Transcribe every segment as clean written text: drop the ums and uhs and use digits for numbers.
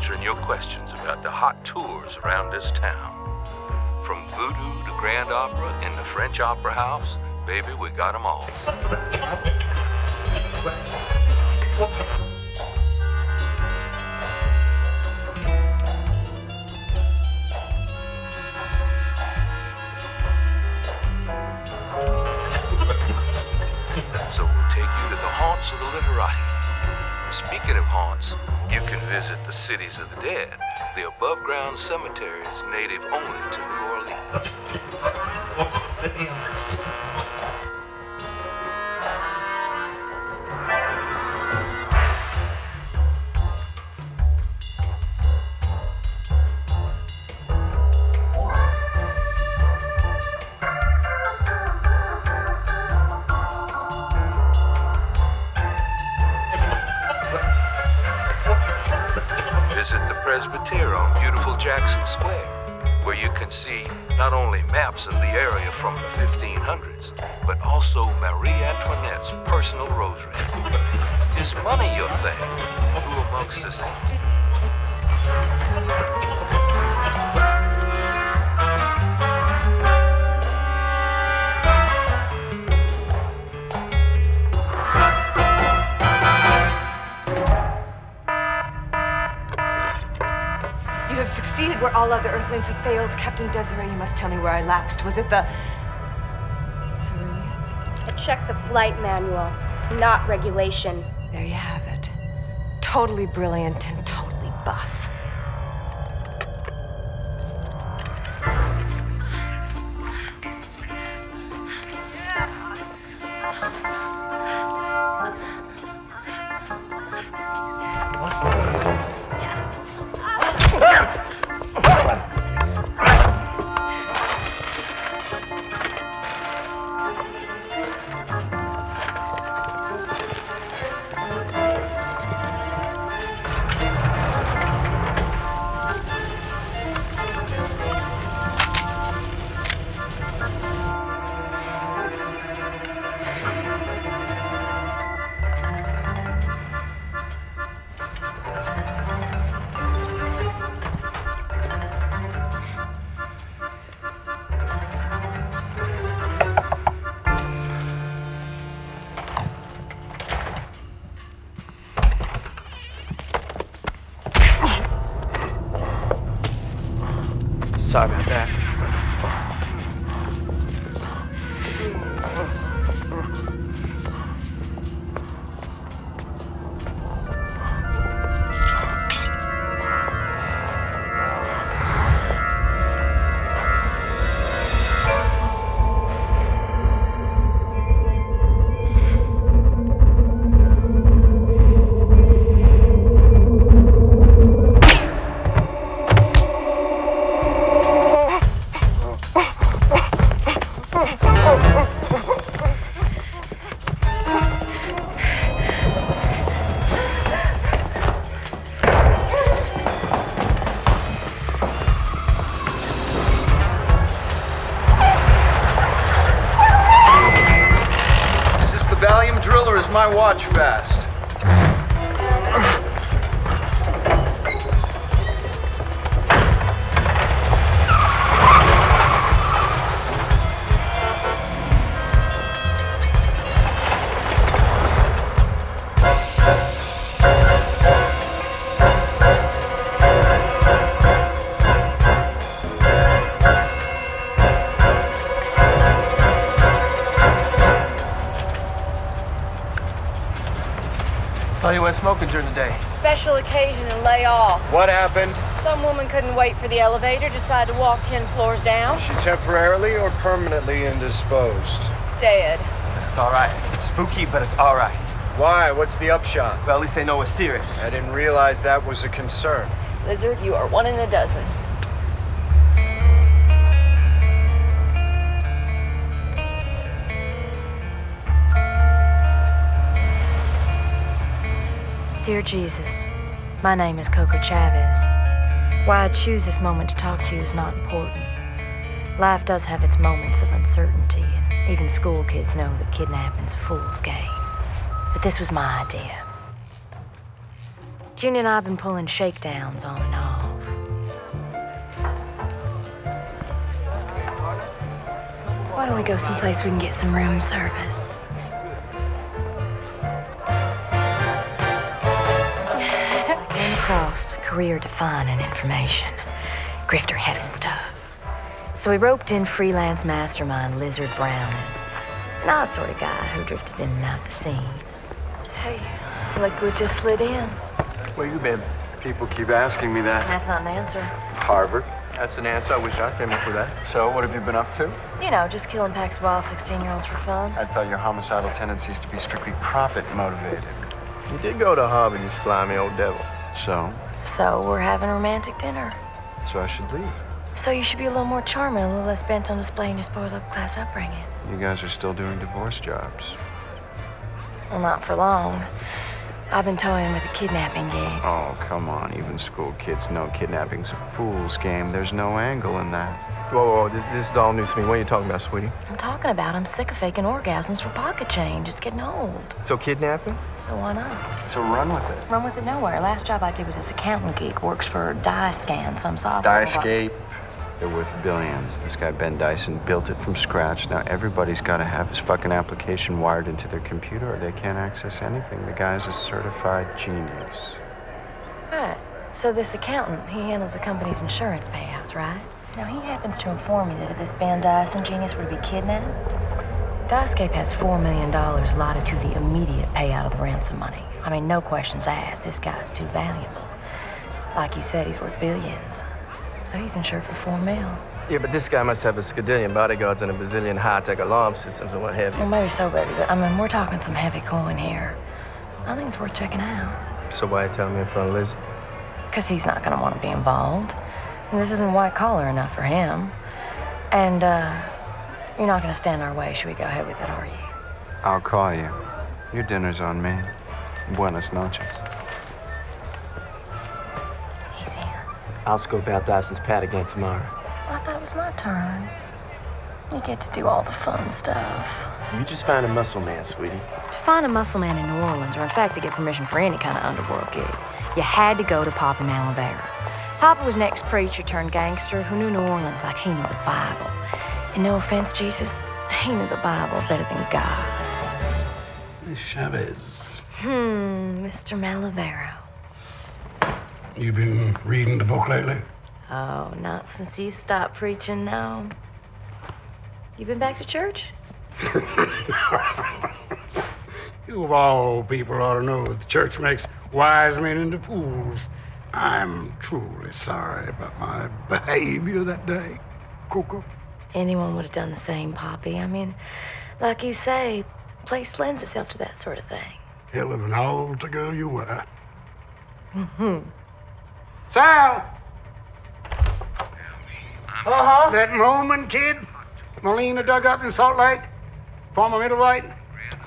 answering your questions about the hot tours around this town. From voodoo to Grand Opera in the French Opera House, baby, we got 'em all. So we'll take you to the haunts of the literati. Speaking of haunts, you can visit the cities of the dead, the above-ground cemeteries native only to New Orleans. Visit the Presbyterian on beautiful Jackson Square, where you can see not only maps of the area from the 1500s, but also Marie Antoinette's personal rosary. Is money your thing? Who amongst us ain't? You have succeeded where all other Earthlings have failed. Captain Desiree, you must tell me where I lapsed. Was it the... Serene? I checked the flight manual. It's not regulation. There you have it. Totally brilliant and totally buff. Sorry about that. My watch fast. You went smoking during the day. Special occasion and lay off. What happened? Some woman couldn't wait for the elevator, decided to walk 10 floors down. Was she temporarily or permanently indisposed? Dead. It's all right. It's spooky, but it's all right. Why? What's the upshot? Well, at least they know it's serious. I didn't realize that was a concern. Lizard, you are one in a dozen. Dear Jesus, my name is Coco Chavez. Why I choose this moment to talk to you is not important. Life does have its moments of uncertainty, and even school kids know that kidnapping's a fool's game. But this was my idea. Junior and I have been pulling shakedowns on and off. Why don't we go someplace we can get some room service? Came across career-defining information. Grifter heaven stuff. So we roped in freelance mastermind Lizard Brown, an odd sort of guy who drifted in and out the scene. Hey, look who just slid in. Where you been? People keep asking me that. That's not an answer. Harvard. That's an answer. I wish I came up with that. So, what have you been up to? You know, just killing packs of wild 16-year-olds for fun. I thought your homicidal tendencies to be strictly profit-motivated. You did go to Harvard, you slimy old devil. So? So we're having a romantic dinner. So I should leave. So you should be a little more charming, a little less bent on displaying your spoiled upper-class upbringing. You guys are still doing divorce jobs. Well, not for long. I've been toying with a kidnapping gig. Oh, come on. Even school kids know kidnapping's a fool's game. There's no angle in that. Whoa, this is all news to me. What are you talking about, sweetie? I'm talking about I'm sick of faking orgasms for pocket change. It's getting old. So kidnapping? So why not? So run with it. Run with it nowhere. Last job I did was this accountant gig. Works for Dyscan, some software. Dyscape. They're worth billions. This guy, Ben Dyson, built it from scratch. Now everybody's got to have his fucking application wired into their computer or they can't access anything. The guy's a certified genius. Right. So this accountant, he handles the company's insurance payouts, right? Now he happens to inform me that if this Ben Dyson genius were to be kidnapped, Dyscape has $4 million allotted to the immediate payout of the ransom money. I mean, no questions asked. This guy's too valuable. Like you said, he's worth billions. So he's insured for $4 million. Yeah, but this guy must have a skadillion bodyguards and a bazillion high-tech alarm systems and what have you. Well, maybe so, baby, but I mean, we're talking some heavy coin here. I think it's worth checking out. So why are you telling me in front of Liz? Because he's not going to want to be involved. And this isn't white collar enough for him. And, you're not going to stand in our way. Should we go ahead with it, are you? I'll call you. Your dinner's on me. Buenas noches. He's in. I'll scope out Dyson's pad again tomorrow. I thought it was my turn. You get to do all the fun stuff. You just find a muscle man, sweetie. To find a muscle man in New Orleans, or in fact to get permission for any kind of underworld gig, you had to go to Papa Malivera. Papa was an ex-preacher turned gangster who knew New Orleans like he knew the Bible. And no offense, Jesus, he knew the Bible better than God. Miss Chavez. Mr. Malivera. You been reading the book lately? Oh, not since you stopped preaching, no. You been back to church? You of all people ought to know that the church makes wise men into fools. I'm truly sorry about my behavior that day, Coco. Anyone would have done the same, Poppy. I mean, like you say, place lends itself to that sort of thing. Hell of an altar girl you were. Sal! Uh-huh. That Roman kid Molina dug up in Salt Lake, former middleweight.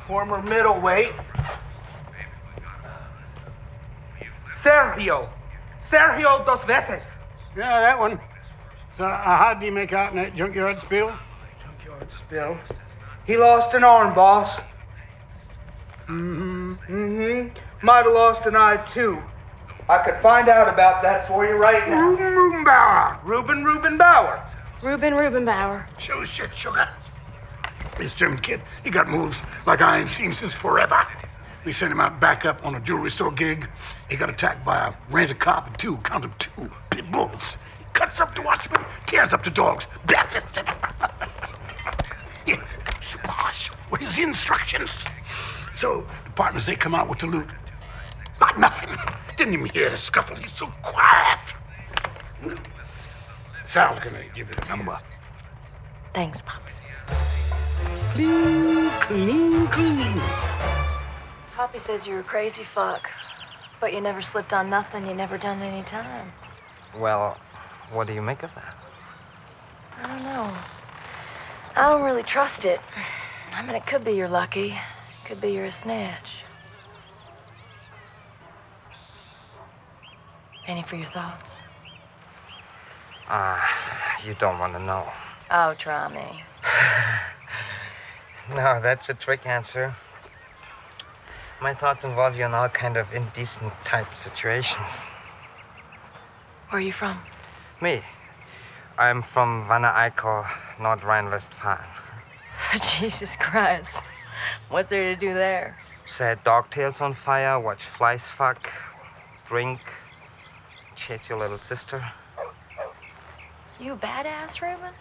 Former middleweight. Sergio dos veces. Yeah, that one. So how did he make out in that junkyard spill? Junkyard spill. He lost an arm, boss. Might have lost an eye, too. I could find out about that for you right now. Reuben Bauer. Reuben Bauer. Show shit, sugar. This German kid, he got moves like I ain't seen since forever. We sent him out back up on a jewelry store gig. He got attacked by a rent-a-cop and two pit bulls. He cuts up the watchman, tears up the dogs, barefists him. Yeah, squash were his instructions. So the partners, they come out with the loot. Like nothing. Didn't even hear the scuffle. He's so quiet. Sal's gonna give you the number. Thanks, Papa. Clean. Poppy says you're a crazy fuck, but you never slipped on nothing, you never done any time. Well, what do you make of that? I don't know. I don't really trust it. I mean, it could be you're lucky. Could be you're a snatch. Any for your thoughts? You don't want to know. Oh, try me. No, that's a trick answer. My thoughts involve you in all kind of indecent type situations. Where are you from? Me? I'm from Wanne Eickel, North Rhine-Westphalia. Jesus Christ. What's there to do there? Set dog tails on fire, watch flies fuck, drink, chase your little sister. You a badass, Reuben?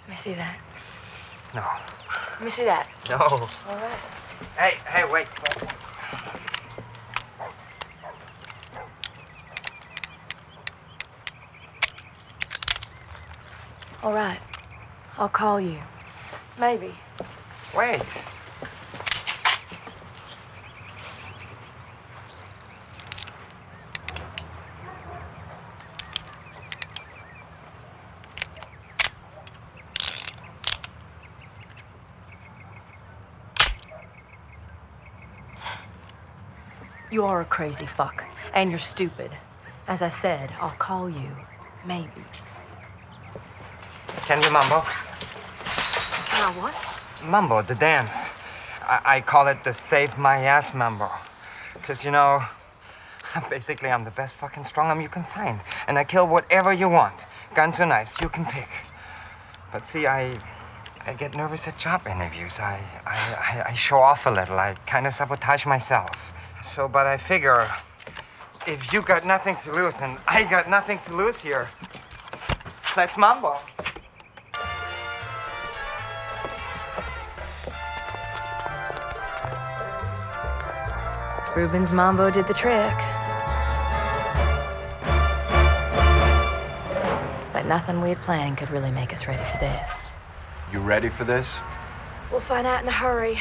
Let me see that. No. Let me see that. No. All right. Hey, wait. All right. I'll call you. Maybe. Wait. You are a crazy fuck, and you're stupid. As I said, I'll call you. Maybe. Can you mumbo? Can I what? Mumbo, the dance. I call it the Save My Ass Mambo. Because, you know, basically I'm the best fucking strong arm you can find. And I kill whatever you want. Guns or knives, you can pick. But see, I get nervous at job interviews. I show off a little. I kind of sabotage myself. So, but I figure, if you got nothing to lose and I got nothing to lose here, let's mambo. Reuben's mambo did the trick. But nothing we had planned could really make us ready for this. You ready for this? We'll find out in a hurry.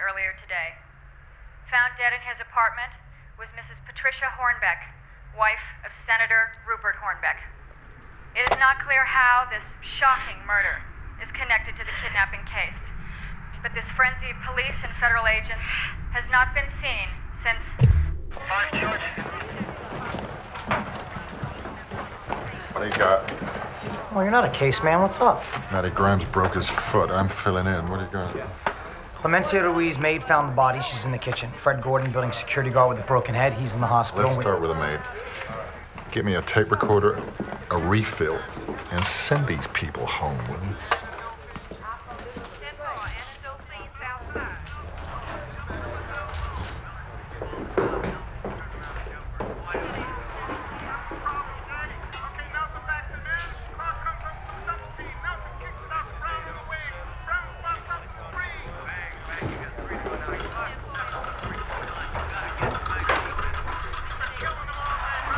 Earlier today. Found dead in his apartment was Mrs. Patricia Hornbeck, wife of Senator Rupert Hornbeck. It is not clear how this shocking murder is connected to the kidnapping case. but this frenzied police and federal agent has not been seen since... What do you got? Well, you're not a case man. What's up? Matty Grimes broke his foot. I'm filling in. What do you got? Clemencia Ruiz, maid, found the body. She's in the kitchen. Fred Gordon, building security guard with a broken head. He's in the hospital. Let's start with a maid. Get me a tape recorder, a refill, and send these people home, will you?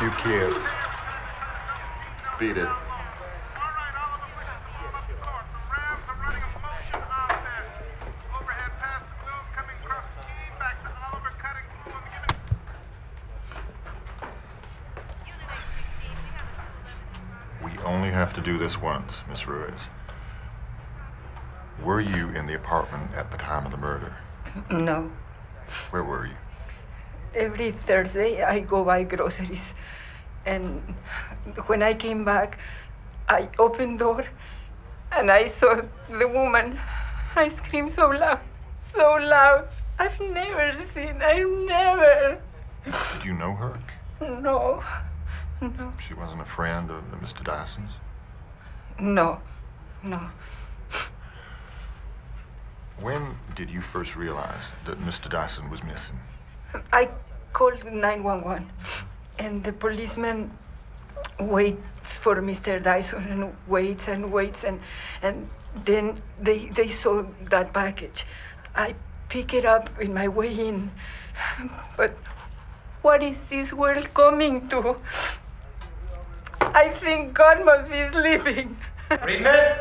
You kids. Beat it. We only have to do this once, Miss Ruiz. Were you in the apartment at the time of the murder? No. Where were you? Every Thursday I go buy groceries. And when I came back, I opened door and I saw the woman. I screamed so loud, so loud. I've never. Did you know her? No. She wasn't a friend of Mr. Dyson's? No. When did you first realize that Mr. Dyson was missing? I called 911 and the policeman waits for Mr. Dyson and waits and then they saw that package. I pick it up in my way in. But what is this world coming to? I think God must be sleeping. Friedman?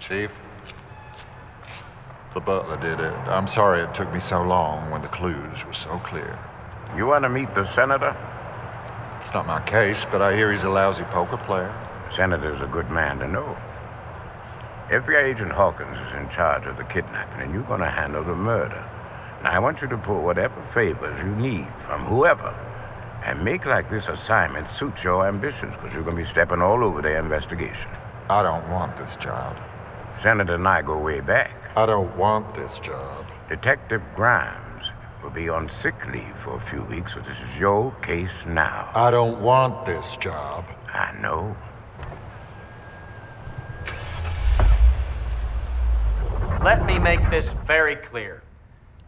Chief, the butler did it. I'm sorry it took me so long when the clues were so clear. You want to meet the senator? It's not my case, but I hear he's a lousy poker player. The senator's a good man to know. FBI agent Hawkins is in charge of the kidnapping, and you're going to handle the murder. Now, I want you to put whatever favors you need from whoever, and make like this assignment suits your ambitions, because you're going to be stepping all over their investigation. I don't want this job. Senator and I go way back. I don't want this job. Detective Grimes will be on sick leave for a few weeks, so this is your case now. I don't want this job. I know. Let me make this very clear.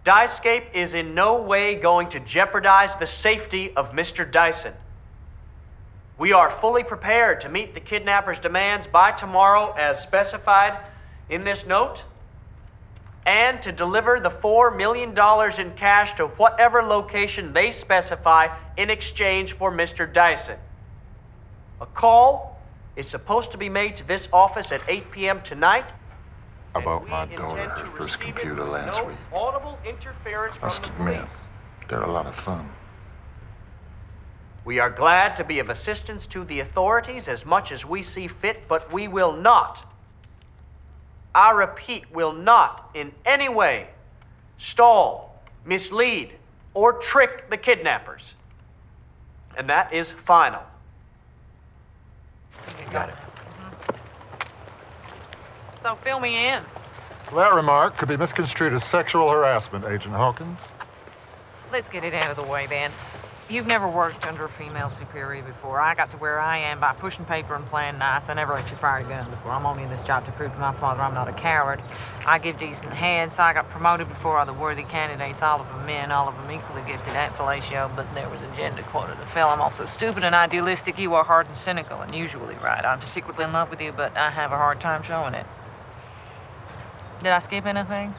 Dyscape is in no way going to jeopardize the safety of Mr. Dyson. We are fully prepared to meet the kidnapper's demands by tomorrow as specified in this note, and to deliver the $4 million in cash to whatever location they specify in exchange for Mr. Dyson. A call is supposed to be made to this office at 8 p.m. tonight. I bought my daughter her first computer last week. Audible interference from Must the admit, police. they're a lot of fun. We are glad to be of assistance to the authorities as much as we see fit, but we will not, I repeat, will not in any way stall, mislead, or trick the kidnappers. And that is final. Got it. So fill me in. That remark could be misconstrued as sexual harassment, Agent Hawkins. Let's get it out of the way then. You've never worked under a female superior before. I got to where I am by pushing paper and playing nice. I never let you fire a gun before. I'm only in this job to prove to my father I'm not a coward. I give decent heads, so I got promoted before other worthy candidates, all of them men, all of them equally gifted at fellatio, but there was a gender quota to fill. I'm also stupid and idealistic. You are hard and cynical and usually right. I'm secretly in love with you, but I have a hard time showing it. Did I skip anything?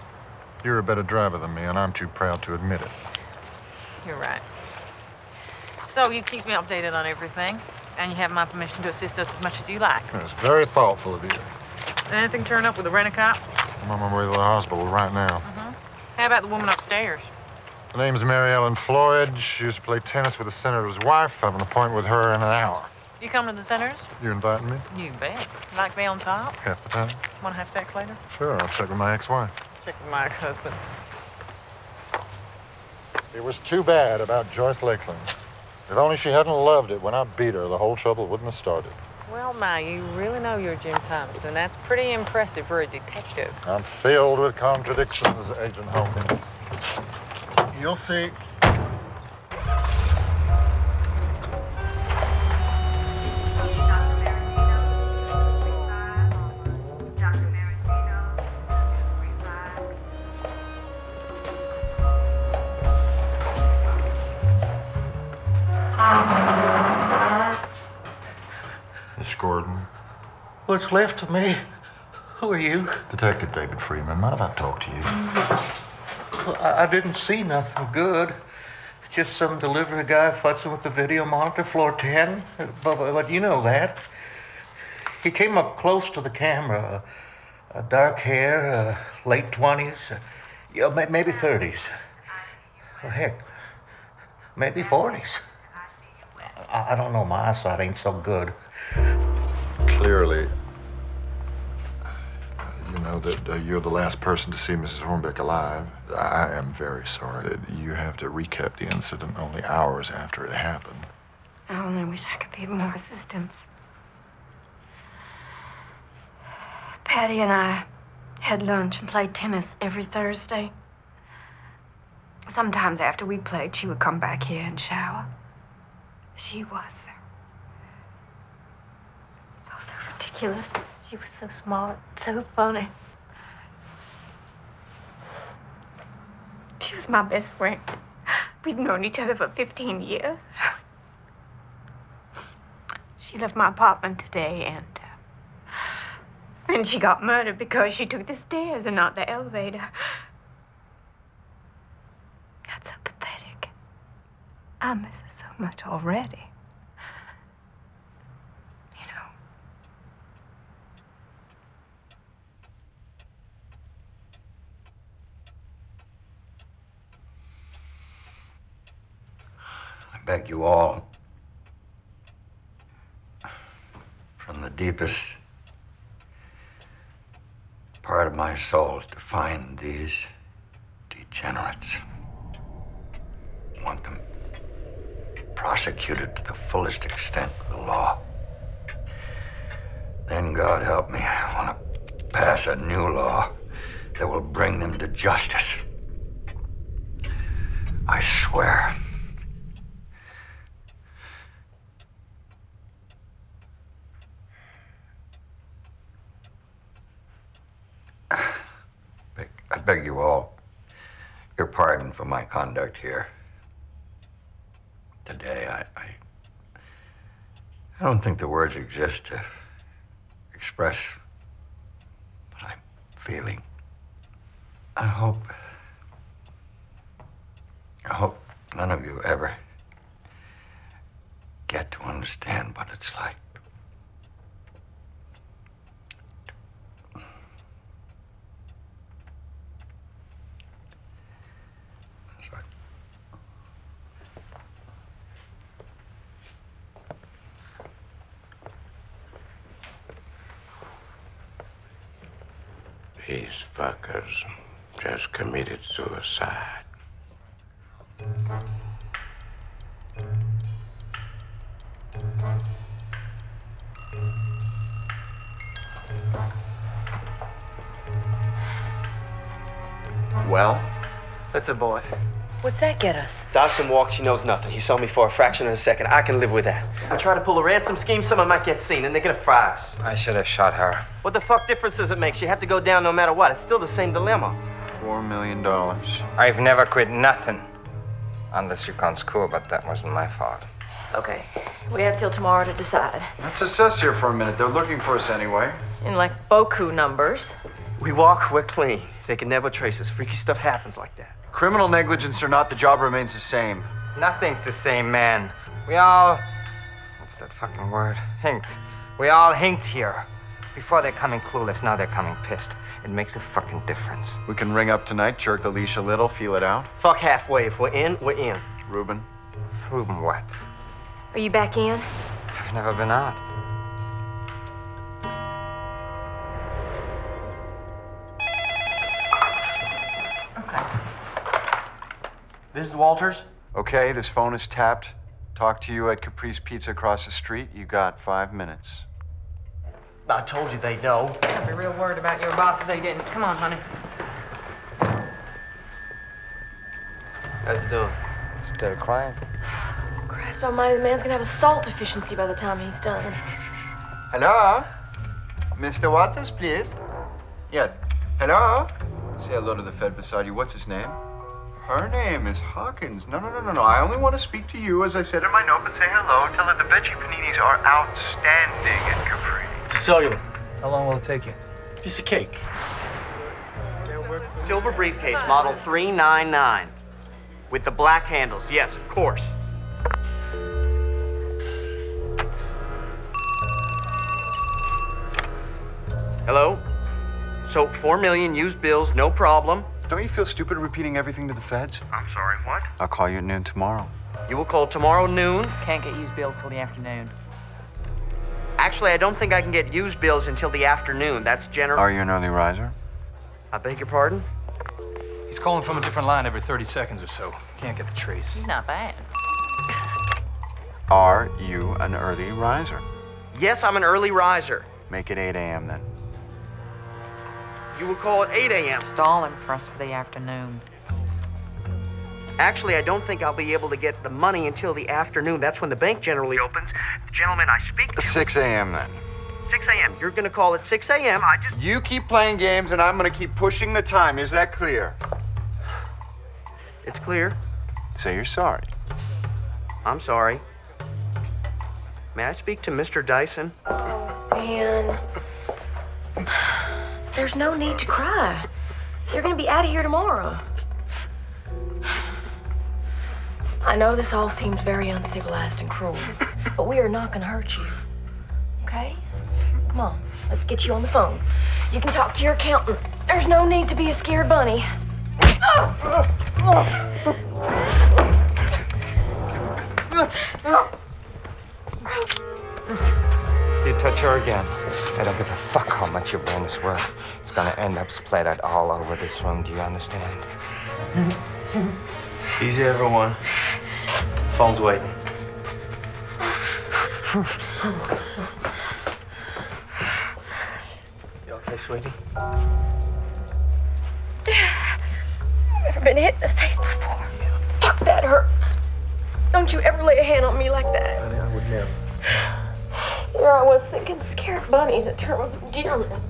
You're a better driver than me, and I'm too proud to admit it. You're right. So you keep me updated on everything, and you have my permission to assist us as much as you like. That's very thoughtful of you. Anything turn up with the rent-a-cop? I'm on my way to the hospital right now. How about the woman upstairs? The name's Mary Ellen Floyd. She used to play tennis with the senator's wife. I have an appointment with her in an hour. You come to the Senators? You inviting me? You bet. Like to be on top? Half the time. Want to have sex later? Sure, I'll check with my ex-wife. Check with my ex-husband. It was too bad about Joyce Lakeland. If only she hadn't loved it when I beat her, the whole trouble wouldn't have started. Well, Ma, you really know your Jim Thompson. That's pretty impressive for a detective. I'm filled with contradictions, Agent Hawkins. You'll see. Miss Gordon. What's left of me? Who are you? Detective David Freeman. Mind if I talk to you? Well, I didn't see nothing good. Just some delivery guy futzing with the video monitor, floor 10. But you know that. He came up close to the camera. Dark hair, late 20s, maybe 30s. Well, heck, maybe 40s. I don't know, my eyesight ain't so good. Clearly, you know that you're the last person to see Mrs. Hornbeck alive. I am very sorry that you have to recap the incident only hours after it happened. I only wish I could be of more assistance. Patty and I had lunch and played tennis every Thursday. Sometimes after we played, she would come back here and shower. She was so ridiculous. She was so smart, so funny. She was my best friend. We'd known each other for 15 years. She left my apartment today and she got murdered because she took the stairs and not the elevator. That's so pathetic. I miss her so much already. You know. I beg you all, from the deepest part of my soul, to find these degenerates. I want them prosecuted to the fullest extent of the law. Then, God help me, I want to pass a new law that will bring them to justice. I swear. I beg you all your pardon for my conduct here. Today, I don't think the words exist to express what I'm feeling. I hope none of you ever get to understand what it's like. These fuckers just committed suicide. Well? That's a boy. What's that get us? Dawson walks, he knows nothing. He saw me for a fraction of a second. I can live with that. I try to pull a ransom scheme, someone might get seen, and they're gonna fry us. I should have shot her. What the fuck difference does it make? She had to go down no matter what. It's still the same dilemma. $4 million. I've never quit nothing. Unless you count school, but that wasn't my fault. Okay, we have till tomorrow to decide. Let's assess here for a minute. They're looking for us anyway. In like beaucoup numbers. We walk, we're clean. They can never trace us. Freaky stuff happens like that. Criminal negligence or not, the job remains the same. Nothing's the same, man. We all... What's that fucking word? Hinked. We all hinked here. Before they're coming clueless, now they're coming pissed. It makes a fucking difference. We can ring up tonight, jerk the leash a little, feel it out. Fuck halfway. If we're in, we're in. Reuben? Reuben what? Are you back in? I've never been out. This is Walters. Okay, this phone is tapped. Talk to you at Capri's Pizza across the street. You got 5 minutes. I told you they'd know. I'd be real worried about your boss if they didn't. Come on, honey. How's it doing? Still crying. Christ almighty, the man's gonna have a salt deficiency by the time he's done. Hello? Mr. Waters, please? Yes. Hello? Say hello to the Fed beside you. What's his name? Her name is Hawkins. No. I only want to speak to you, as I said in my note, but say hello. Tell her the veggie paninis are outstanding at Capri. It's a cellular. How long will it take you? Piece of cake. Silver briefcase, model 399. With the black handles, yes, of course. Hello? So, 4 million used bills, no problem. Don't you feel stupid repeating everything to the feds? I'm sorry, what? I'll call you at noon tomorrow. You will call tomorrow noon? Can't get used bills till the afternoon. Actually, I don't think I can get used bills until the afternoon. That's general. Are you an early riser? I beg your pardon? He's calling from a different line every 30 seconds or so. Can't get the trace. Not bad. Are you an early riser? Yes, I'm an early riser. Make it 8 a.m. then. You will call at 8 a.m. Stalling for us for the afternoon. Actually, I don't think I'll be able to get the money until the afternoon. That's when the bank generally opens. The gentleman I speak to... 6 a.m. then. 6 a.m. You're gonna call at 6 a.m. You keep playing games and I'm gonna keep pushing the time. Is that clear? It's clear. Say you're sorry. I'm sorry. May I speak to Mr. Dyson? Man. There's no need to cry. You're gonna be out of here tomorrow. I know this all seems very uncivilized and cruel, but we are not gonna hurt you. Okay? Come on, let's get you on the phone. You can talk to your accountant. There's no need to be a scared bunny. You touch her again. I don't give a fuck how much your brain is worth. It's gonna end up splattered all over this room. Do you understand? Easy, everyone. Phone's waiting. You okay, sweetie? Never been hit in the face before. Fuck, that hurts. Don't you ever lay a hand on me like that. Honey, I would never. Here I was thinking scared bunnies, a term of endearment.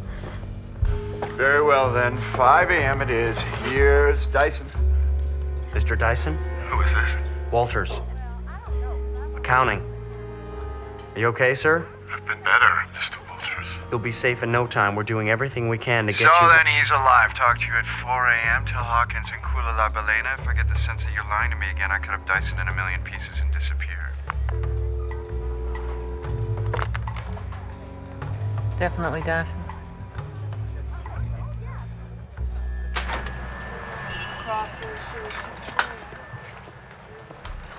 Very well then. 5 a.m. it is. Here's Dyson. Mr. Dyson? Who is this? Walters. Accounting. Are you okay, sir? I've been better, Mr. Walters. You'll be safe in no time. We're doing everything we can to get you... So then he's alive. Talk to you at 4 a.m. Tell Hawkins and Kula La Balena. If I get the sense that you're lying to me again, I cut up Dyson in a million pieces and disappear. Definitely Dyson.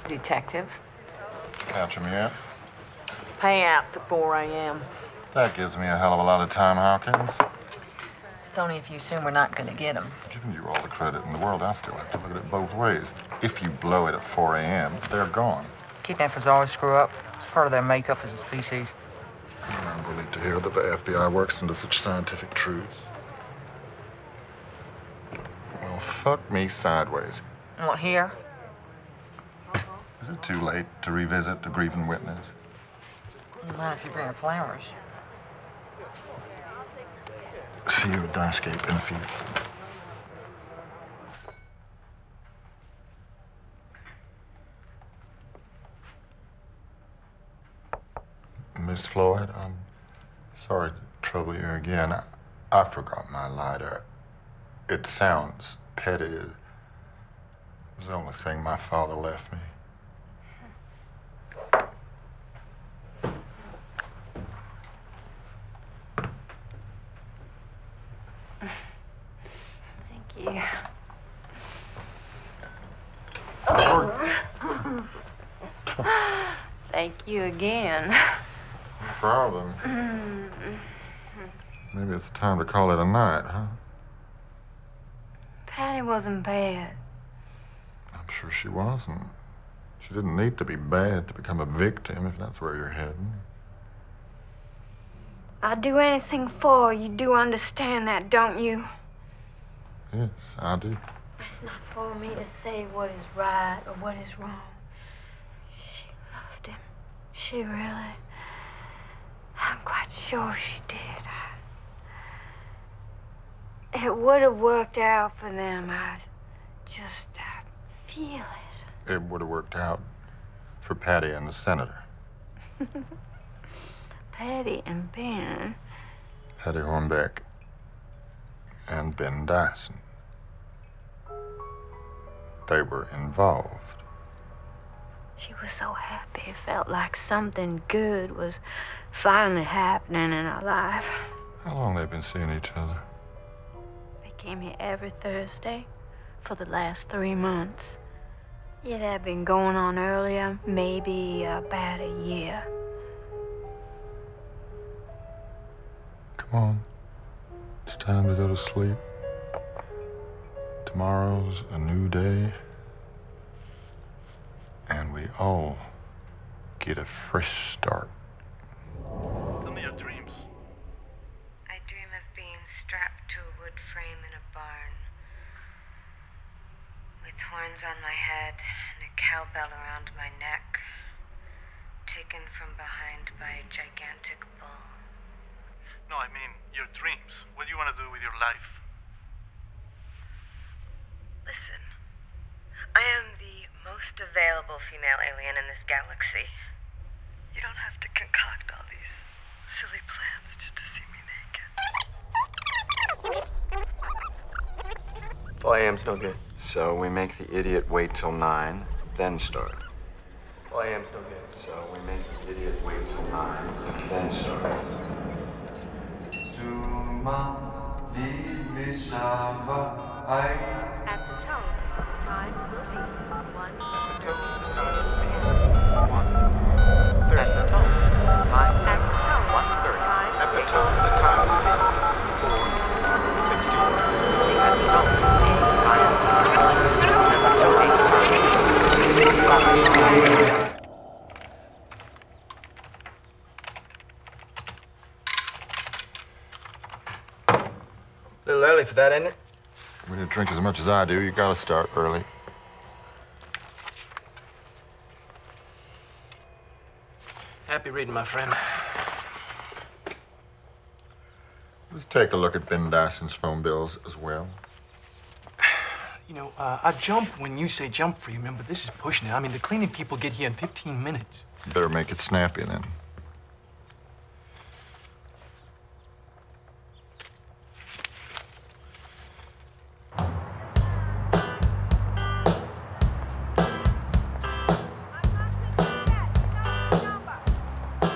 Detective. Catch him yet? Payouts at 4 a.m. That gives me a hell of a lot of time, Hawkins. It's only if you assume we're not going to get them. Giving you all the credit in the world, I still have to look at it both ways. If you blow it at 4 a.m., they're gone. Kidnappers always screw up. It's part of their makeup as a species. I'm relieved to hear that the FBI works into such scientific truths. Well, fuck me sideways. What, here? Is it too late to revisit the grieving witness? Not if you bring her flowers. See you at Darscape in a few. Miss Floyd, I'm sorry to trouble you again. I forgot my lighter. It sounds petty. It was the only thing my father left me. Thank you again. No problem. Maybe it's time to call it a night, huh? Patty wasn't bad. I'm sure she wasn't. She didn't need to be bad to become a victim, if that's where you're heading. I'd do anything for her. You do understand that, don't you? Yes, I do. It's not for me to say what is right or what is wrong. She loved him. She really... I'm quite sure she did. It would have worked out for them. I feel it. It would have worked out for Patty and the senator. Patty and Ben. Patty Hornbeck and Ben Dyson. They were involved. She was so happy. It felt like something good was finally happening in her life. How long they've been seeing each other? They came here every Thursday for the last 3 months. It had been going on earlier, maybe about a year. Come on. It's time to go to sleep. Tomorrow's a new day. And we all get a fresh start. Tell me your dreams. I dream of being strapped to a wood frame in a barn, with horns on my head and a cowbell around my neck, taken from behind by a gigantic bull. No, I mean your dreams. What do you want to do with your life? Listen, I am the most available female alien in this galaxy. You don't have to concoct all these silly plans just to see me naked. 4 a.m.'s no good. So we make the idiot wait till 9, then start. 4 a.m.'s no good. So we make the idiot wait till 9, then start. At the tone, time will be 1. At the tone, time. At the tone, 1:30. time. At the tone, the time will be 4:16. At the tone, A little early for that, ain't it? When you drink as much as I do, you gotta start early. Happy reading, my friend. Let's take a look at Ben Dyson's phone bills as well. You know, I jump when you say jump for you, man, but this is pushing it. I mean, the cleaning people get here in 15 minutes. You better make it snappy then.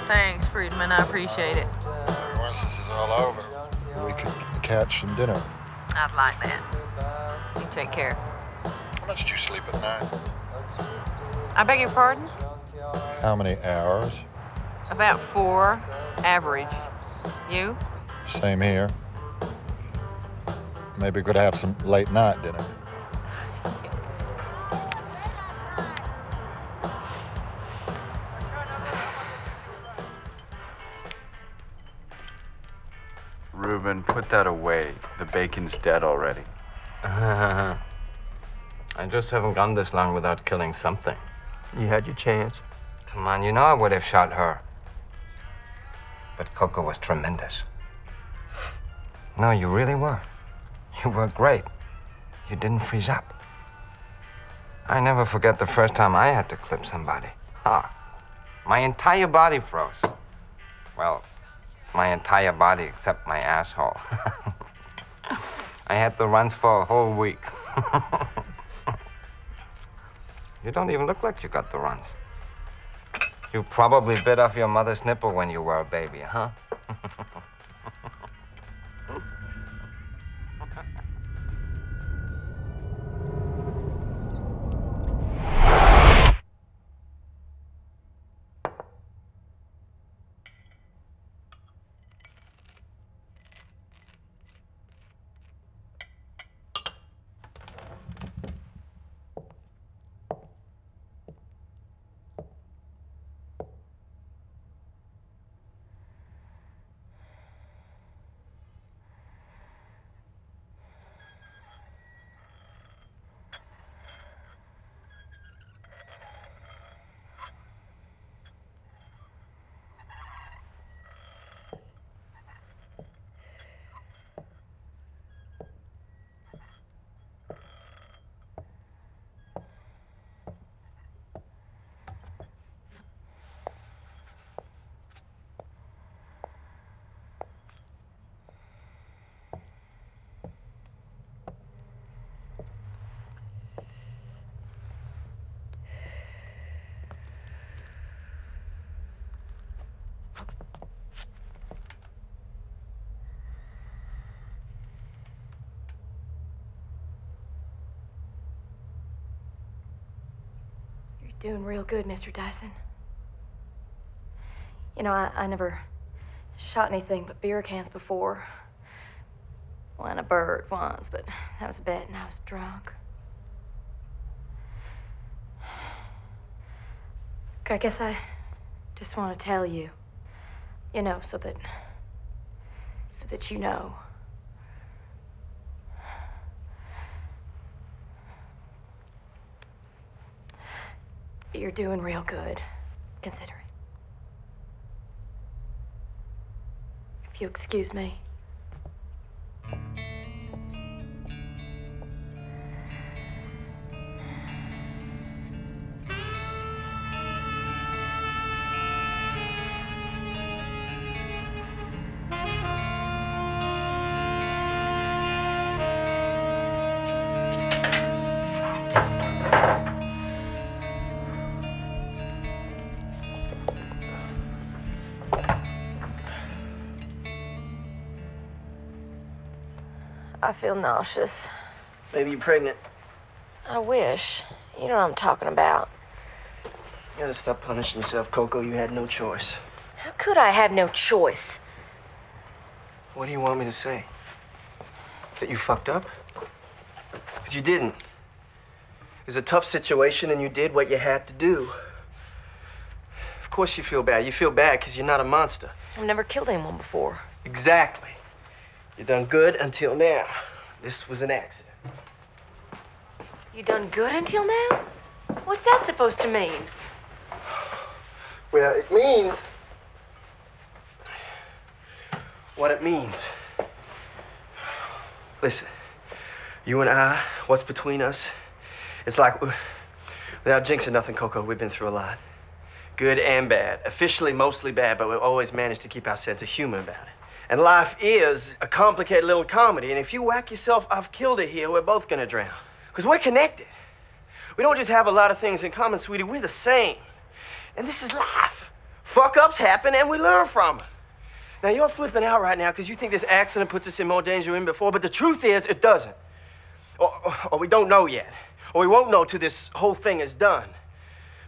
Thanks, Friedman. I appreciate it. Once this is all over, we could catch some dinner. I'd like that. You take care. How much do you sleep at night? I beg your pardon? How many hours? About 4, average. You? Same here. Maybe we could have some late night dinner. Reuben, put that away. The bacon's dead already. I just haven't gone this long without killing something. You had your chance. Come on, you know I would have shot her. But Coco was tremendous. No, you really were. You were great. You didn't freeze up. I never forget the first time I had to clip somebody. My entire body froze. Well, my entire body except my asshole. I had the runs for a whole week. You don't even look like you got the runs. You probably bit off your mother's nipple when you were a baby, huh? Doing real good, Mr. Dyson. You know, I never shot anything but beer cans before. Well, and a bird once, but that was a bet and I was drunk. I guess I just want to tell you, you know, so that you know. You're doing real good, considering. If you'll excuse me. I feel nauseous. Maybe you're pregnant. I wish. You know what I'm talking about. You gotta stop punishing yourself, Coco. You had no choice. How could I have no choice? What do you want me to say? That you fucked up? Because you didn't. It was a tough situation and you did what you had to do. Of course you feel bad. You feel bad because you're not a monster. I've never killed anyone before. Exactly. You done good until now. This was an accident. You done good until now? What's that supposed to mean? Well, it means what it means. Listen, you and I, what's between us? It's like, without jinxing nothing, Coco, we've been through a lot. Good and bad. Officially, mostly bad, but we've always managed to keep our sense of humor about it. And life is a complicated little comedy, and if you whack yourself, I've killed it here, we're both gonna drown. Because we're connected. We don't just have a lot of things in common, sweetie, we're the same. And this is life. Fuck-ups happen, and we learn from them. Now, you're flipping out right now because you think this accident puts us in more danger than before, but the truth is, it doesn't. Or we don't know yet. Or we won't know till this whole thing is done.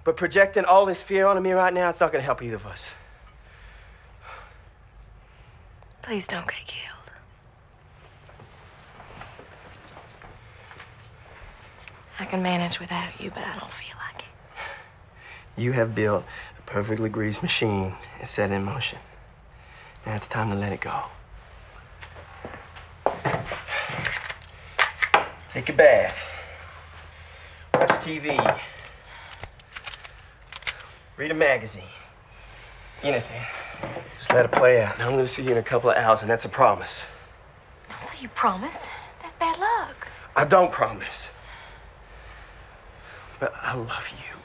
But projecting all this fear onto me right now, it's not gonna help either of us. Please don't get killed. I can manage without you, but I don't feel like it. You have built a perfectly greased machine and set it in motion. Now it's time to let it go. Take a bath. Watch TV. Read a magazine. Anything. Just let it play out. Now I'm gonna see you in a couple of hours, and that's a promise. So you promise? That's bad luck. I don't promise. But I love you.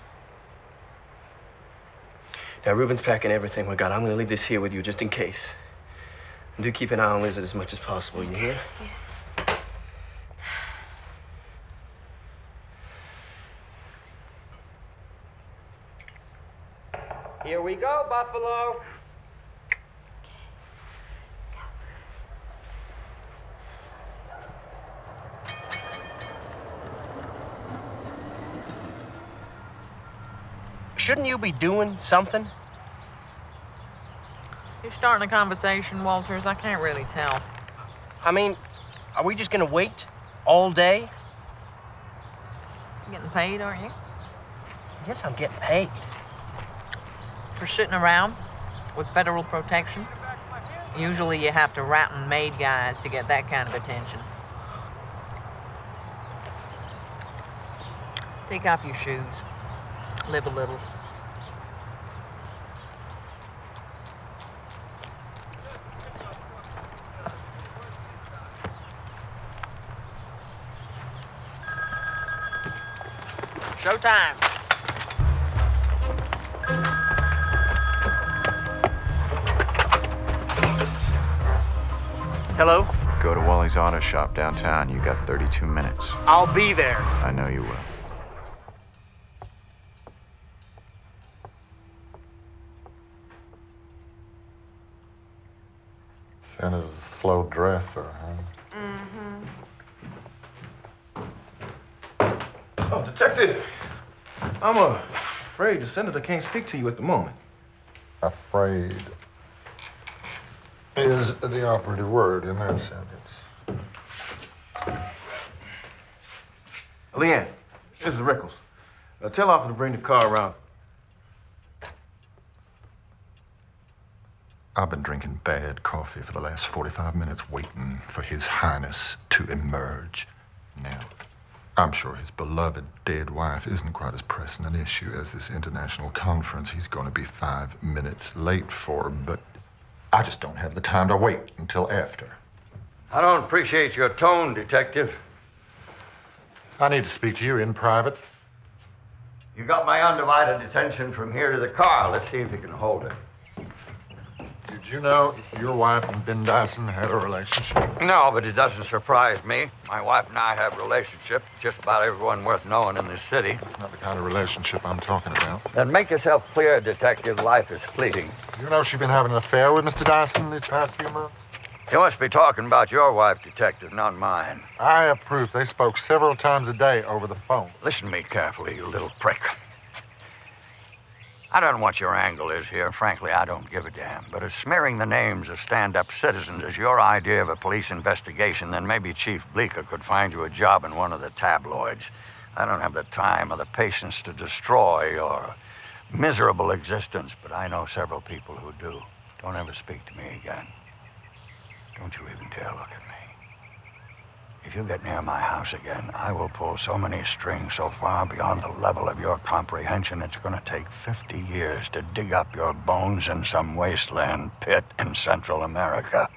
Now, Ruben's packing everything we got. I'm gonna leave this here with you just in case. And do keep an eye on Lizard as much as possible, you hear? Yeah. Here we go, Buffalo. Shouldn't you be doing something? You're starting a conversation, Walters. I can't really tell. I mean, are we just gonna wait all day? You're getting paid, aren't you? Yes, I'm getting paid. For sitting around with federal protection? Usually you have to rat and maid guys to get that kind of attention. Take off your shoes. Live a little. Showtime. Hello? Go to Wally's Auto Shop downtown. You got 32 minutes. I'll be there. I know you will. Santa's a slow dresser, huh? Oh, Detective, I'm a afraid the senator can't speak to you at the moment. Afraid is the operative word in that sentence. Leanne, this is Rickles. Tell Arthur to bring the car around. I've been drinking bad coffee for the last 45 minutes waiting for His Highness to emerge. Now, I'm sure his beloved dead wife isn't quite as pressing an issue as this international conference he's going to be 5 minutes late for, but I just don't have the time to wait until after. I don't appreciate your tone, Detective. I need to speak to you in private. You got my undivided attention from here to the car. Let's see if you can hold it. Did you know your wife and Ben Dyson had a relationship? No, but it doesn't surprise me. My wife and I have a relationship. Just about everyone worth knowing in this city. That's not the kind of relationship I'm talking about. Then make yourself clear, Detective. Life is fleeting. You know she's been having an affair with Mr. Dyson these past few months? You must be talking about your wife, Detective, not mine. I have proof. They spoke several times a day over the phone. Listen to me carefully, you little prick. I don't know what your angle is here. Frankly, I don't give a damn. But if smearing the names of stand-up citizens is your idea of a police investigation, then maybe Chief Bleeker could find you a job in one of the tabloids. I don't have the time or the patience to destroy your miserable existence, but I know several people who do. Don't ever speak to me again. Don't you even dare look at me. If you get near my house again, I will pull so many strings so far beyond the level of your comprehension, it's going to take 50 years to dig up your bones in some wasteland pit in Central America.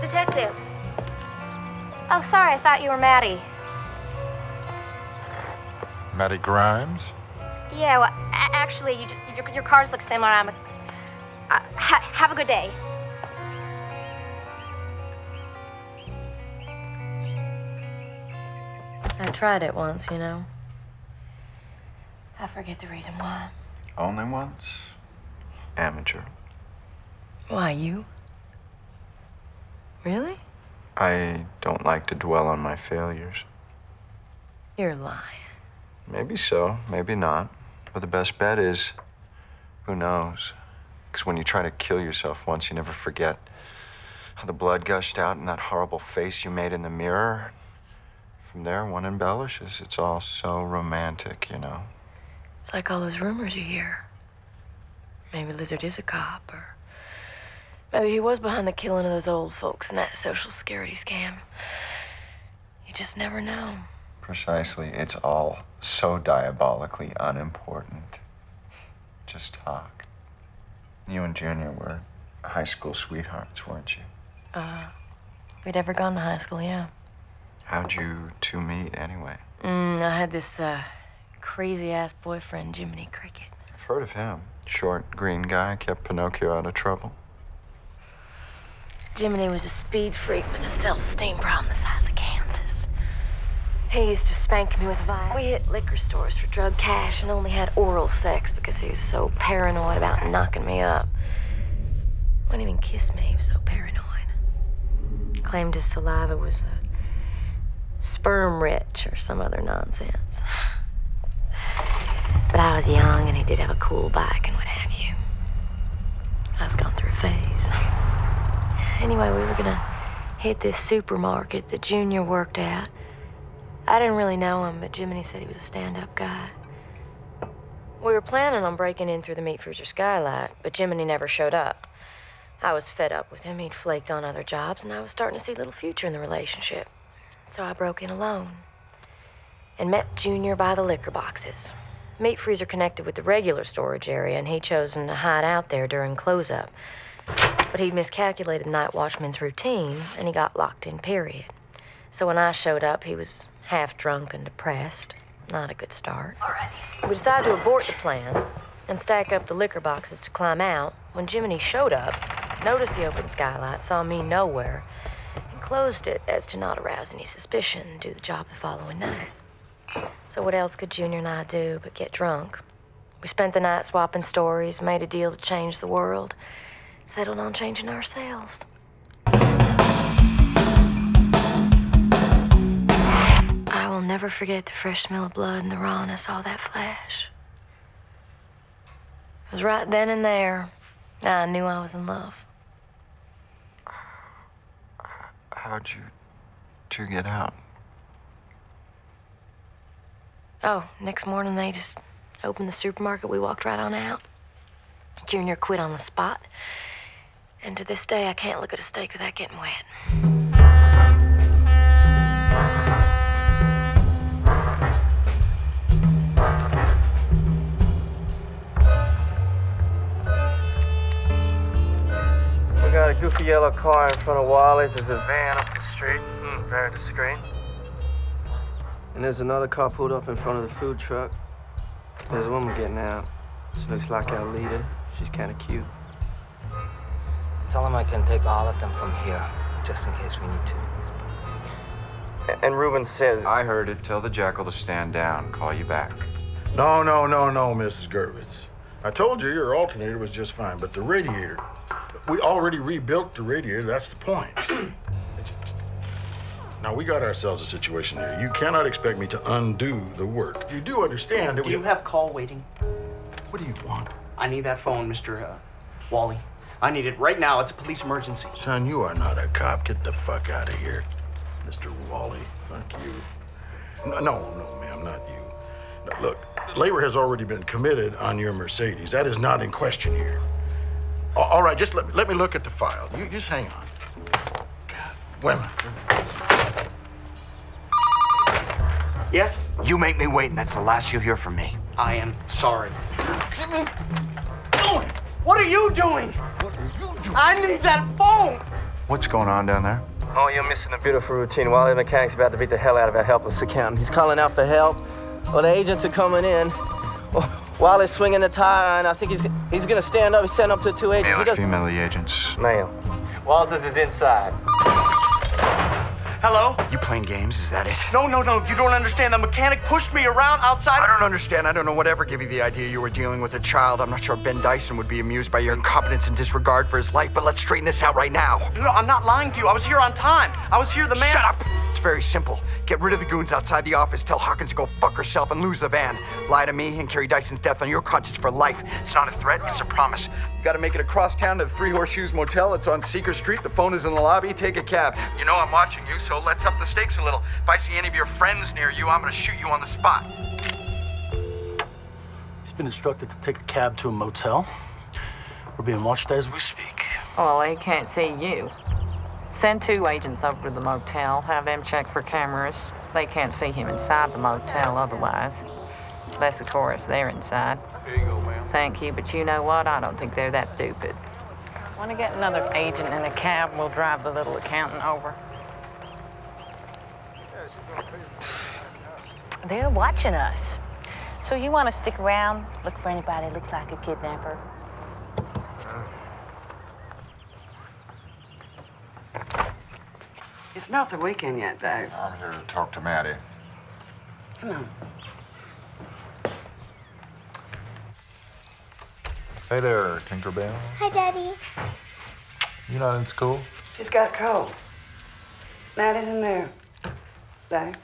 Detective. Oh, sorry, I thought you were Maddie. Maddie Grimes? Yeah, well, actually, your cars look similar. Have a good day. I tried it once, you know. I forget the reason why. Only once? Amateur. Why, you? Really? I don't like to dwell on my failures. You're lying. Maybe so, maybe not. But the best bet is, who knows? Because when you try to kill yourself once, you never forget how the blood gushed out in that horrible face you made in the mirror. From there, one embellishes. It's all so romantic, you know. It's like all those rumors you hear. Maybe Lizard is a cop, or maybe he was behind the killing of those old folks in that Social Security scam. You just never know. Precisely. It's all so diabolically unimportant. Just talk. You and Junior were high school sweethearts, weren't you? We'd ever gone to high school, yeah. How'd you two meet, anyway? I had this, crazy-ass boyfriend, Jiminy Cricket. I've heard of him. Short, green guy, kept Pinocchio out of trouble. Jiminy was a speed freak with a self-esteem problem the size of Kansas. He used to spank me with a violin. We hit liquor stores for drug cash and only had oral sex because he was so paranoid about knocking me up. Wouldn't even kiss me, he was so paranoid. Claimed his saliva was sperm rich or some other nonsense. But I was young and he did have a cool bike and what have you. I was going through a phase. Anyway, we were gonna hit this supermarket that Junior worked at. I didn't really know him, but Jiminy said he was a stand-up guy. We were planning on breaking in through the meat freezer skylight, but Jiminy never showed up. I was fed up with him. He'd flaked on other jobs, and I was starting to see little future in the relationship. So I broke in alone and met Junior by the liquor boxes. Meat freezer connected with the regular storage area, and he'd chosen to hide out there during close-up. But he'd miscalculated night watchman's routine, and he got locked in, period. So when I showed up, he was half drunk and depressed. Not a good start. All right. We decided to abort the plan and stack up the liquor boxes to climb out when Jiminy showed up, noticed the open skylight, saw me nowhere, and closed it as to not arouse any suspicion and do the job the following night. So what else could Junior and I do but get drunk? We spent the night swapping stories, made a deal to change the world, settled on changing ourselves. I will never forget the fresh smell of blood and the rawness, all that flash. It was right then and there. I knew I was in love. How'd you two get out? Oh, next morning they just opened the supermarket. We walked right on out. Junior quit on the spot. And to this day, I can't look at a steak without getting wet. We got a goofy yellow car in front of Wally's. There's a van up the street. Very discreet. And there's another car pulled up in front of the food truck. There's a woman getting out. She looks like our leader. She's kind of cute. Tell him I can take all of them from here, just in case we need to. And Reuben says... I heard it. Tell the jackal to stand down. Call you back. No, Mrs. Gervitz. I told you your alternator was just fine, but the radiator... We already rebuilt the radiator. That's the point. Now, we got ourselves a situation here. You cannot expect me to undo the work. You do understand that Do you have call waiting? What do you want? I need that phone, Mr. Wally. I need it right now. It's a police emergency. Son, you are not a cop. Get the fuck out of here. Mr. Wally, fuck you. No, ma'am, not you. No, look, labor has already been committed on your Mercedes. That is not in question here. All right, just let me look at the file. You just hang on. God, women. Yes? You make me wait, and that's the last you'll hear from me. I am sorry. What are you doing? What are you doing? I need that phone! What's going on down there? Oh, you're missing a beautiful routine. Wally the mechanic's about to beat the hell out of our helpless accountant. He's calling out for help. Well, the agents are coming in. Wally's swinging the tire, and I think he's gonna stand up. He's standing up to two agents. Male or female, the agents? Male. Walters is inside. Hello? You playing games, is that it? No, you don't understand. The mechanic pushed me around outside. I don't understand. I don't know whatever gave you the idea you were dealing with a child. I'm not sure Ben Dyson would be amused by your incompetence and disregard for his life, but let's straighten this out right now. No, I'm not lying to you. I was here on time. I was here the man... Shut up! It's very simple. Get rid of the goons outside the office, tell Hawkins to go fuck herself and lose the van. Lie to me and carry Dyson's death on your conscience for life. It's not a threat, it's a promise. You gotta make it across town to the Three Horseshoes Motel. It's on Seeker Street. The phone is in the lobby. Take a cab. You know I'm watching you, so let's up the stakes a little. If I see any of your friends near you, I'm gonna shoot you on the spot. He's been instructed to take a cab to a motel. We're being watched as we speak. Well, he can't see you. Send 2 agents over to the motel, have them check for cameras. They can't see him inside the motel otherwise. Unless, of course, they're inside. Here you go, ma'am. Thank you, but you know what? I don't think they're that stupid. Want to get another agent in a cab? We'll drive the little accountant over. They're watching us. So you want to stick around, look for anybody that looks like a kidnapper? It's not the weekend yet, Dave. I'm here to talk to Maddie. Come on. Hey there, Tinkerbell. Hi, Daddy. You not in school? She's got a cold. Maddie's in there. Dave.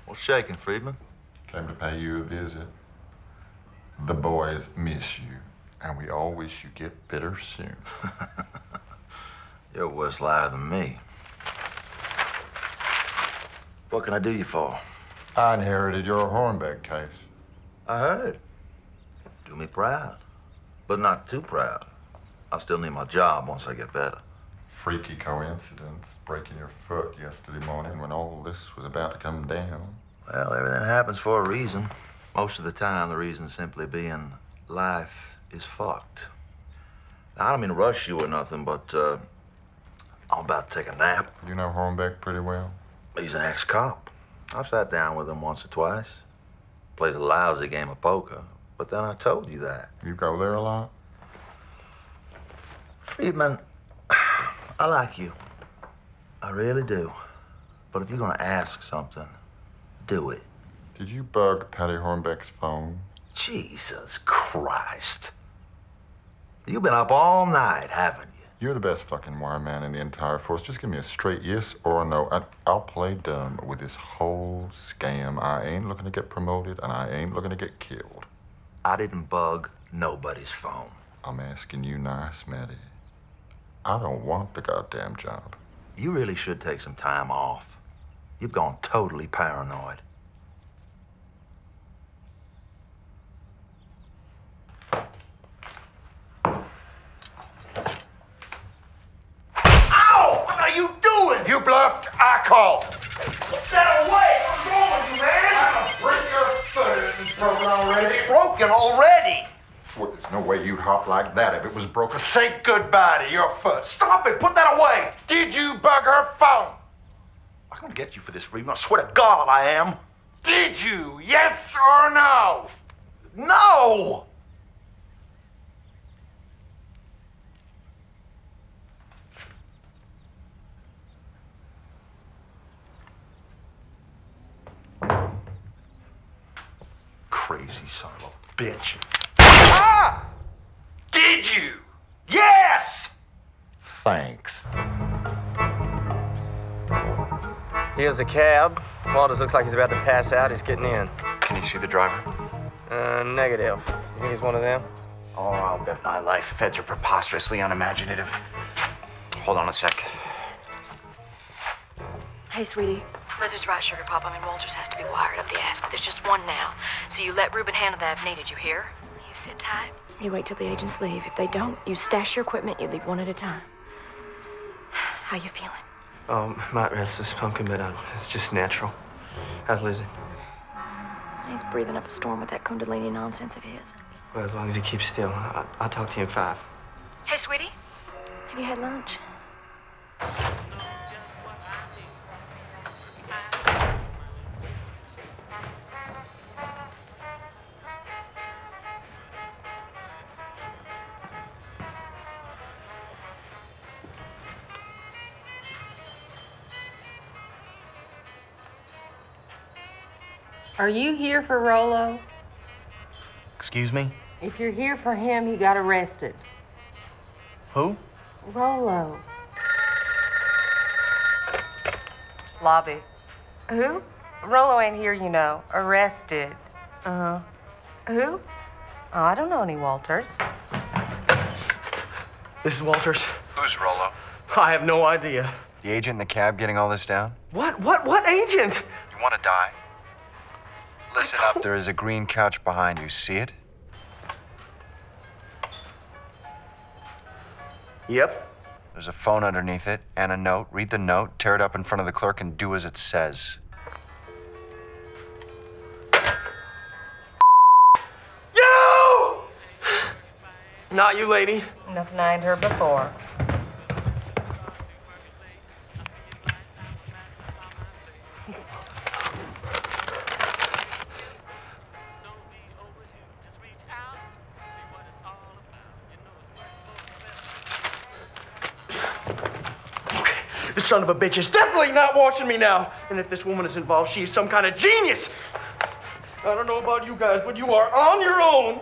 What's shaking, Friedman? Came to pay you a visit. The boys miss you, and we all wish you get better soon. You're a worse liar than me. What can I do you for? I inherited your Hornbeck case. I heard. Do me proud, but not too proud. I still need my job once I get better. Freaky coincidence, breaking your foot yesterday morning when all this was about to come down. Well, everything happens for a reason. Most of the time, the reason simply being life is fucked. I don't mean to rush you or nothing, but I'm about to take a nap. You know Hornbeck pretty well? He's an ex-cop. I've sat down with him once or twice. Plays a lousy game of poker, but then I told you that. You go there a lot? Friedman, I like you. I really do. But if you're gonna ask something, do it. Did you bug Patty Hornbeck's phone? Jesus Christ. You've been up all night, haven't you? You're the best fucking wire man in the entire force. Just give me a straight yes or a no, and I'll play dumb with this whole scam. I ain't looking to get promoted, and I ain't looking to get killed. I didn't bug nobody's phone. I'm asking you nice, Matty. I don't want the goddamn job. You really should take some time off. You've gone totally paranoid. Ow! What are you doing? You bluffed. I called. Put that away. What's wrong with you, man? I'm gonna break your foot. It's broken already. It's broken already. Well, there's no way you'd hop like that if it was broken. Say goodbye to your foot. Stop it. Put that away. Did you bug her phone? I'm gonna get you for this, Freeman. I swear to God I am. Did you? Yes or no? No! Crazy son of a bitch. Ah! Did you? Yes! Thanks. Here's the cab. Walters looks like he's about to pass out. He's getting in. Can you see the driver? Negative. You think he's one of them? Oh, I'll bet my life. Feds are preposterously unimaginative. Hold on a sec. Hey, sweetie. Lizard's right, Sugar Pop. I mean, Walters has to be wired up the ass, but there's just one now. So you let Ruben handle that if needed, you hear? You sit tight. You wait till the agents leave. If they don't, you stash your equipment, you leave one at a time. How you feeling? Oh, might restless, Pumpkin, but it's just natural. How's Lizzie? He's breathing up a storm with that Kundalini nonsense of his. Well, as long as he keeps still. I'll talk to you in 5. Hey, sweetie. Have you had lunch? Are you here for Rolo? Excuse me? If you're here for him, he got arrested. Who? Rolo. Lobby. Who? Rolo ain't here, you know. Arrested. Uh-huh. Who? Oh, I don't know any Walters. This is Walters. Who's Rolo? I have no idea. The agent in the cab getting all this down? What agent? You want to die? Listen up, there is a green couch behind you. See it? Yep. There's a phone underneath it and a note. Read the note, tear it up in front of the clerk, and do as it says. You! Not you, lady. Nothing I ain't heard before. This son of a bitch is definitely not watching me now. And if this woman is involved, she is some kind of genius. I don't know about you guys, but you are on your own.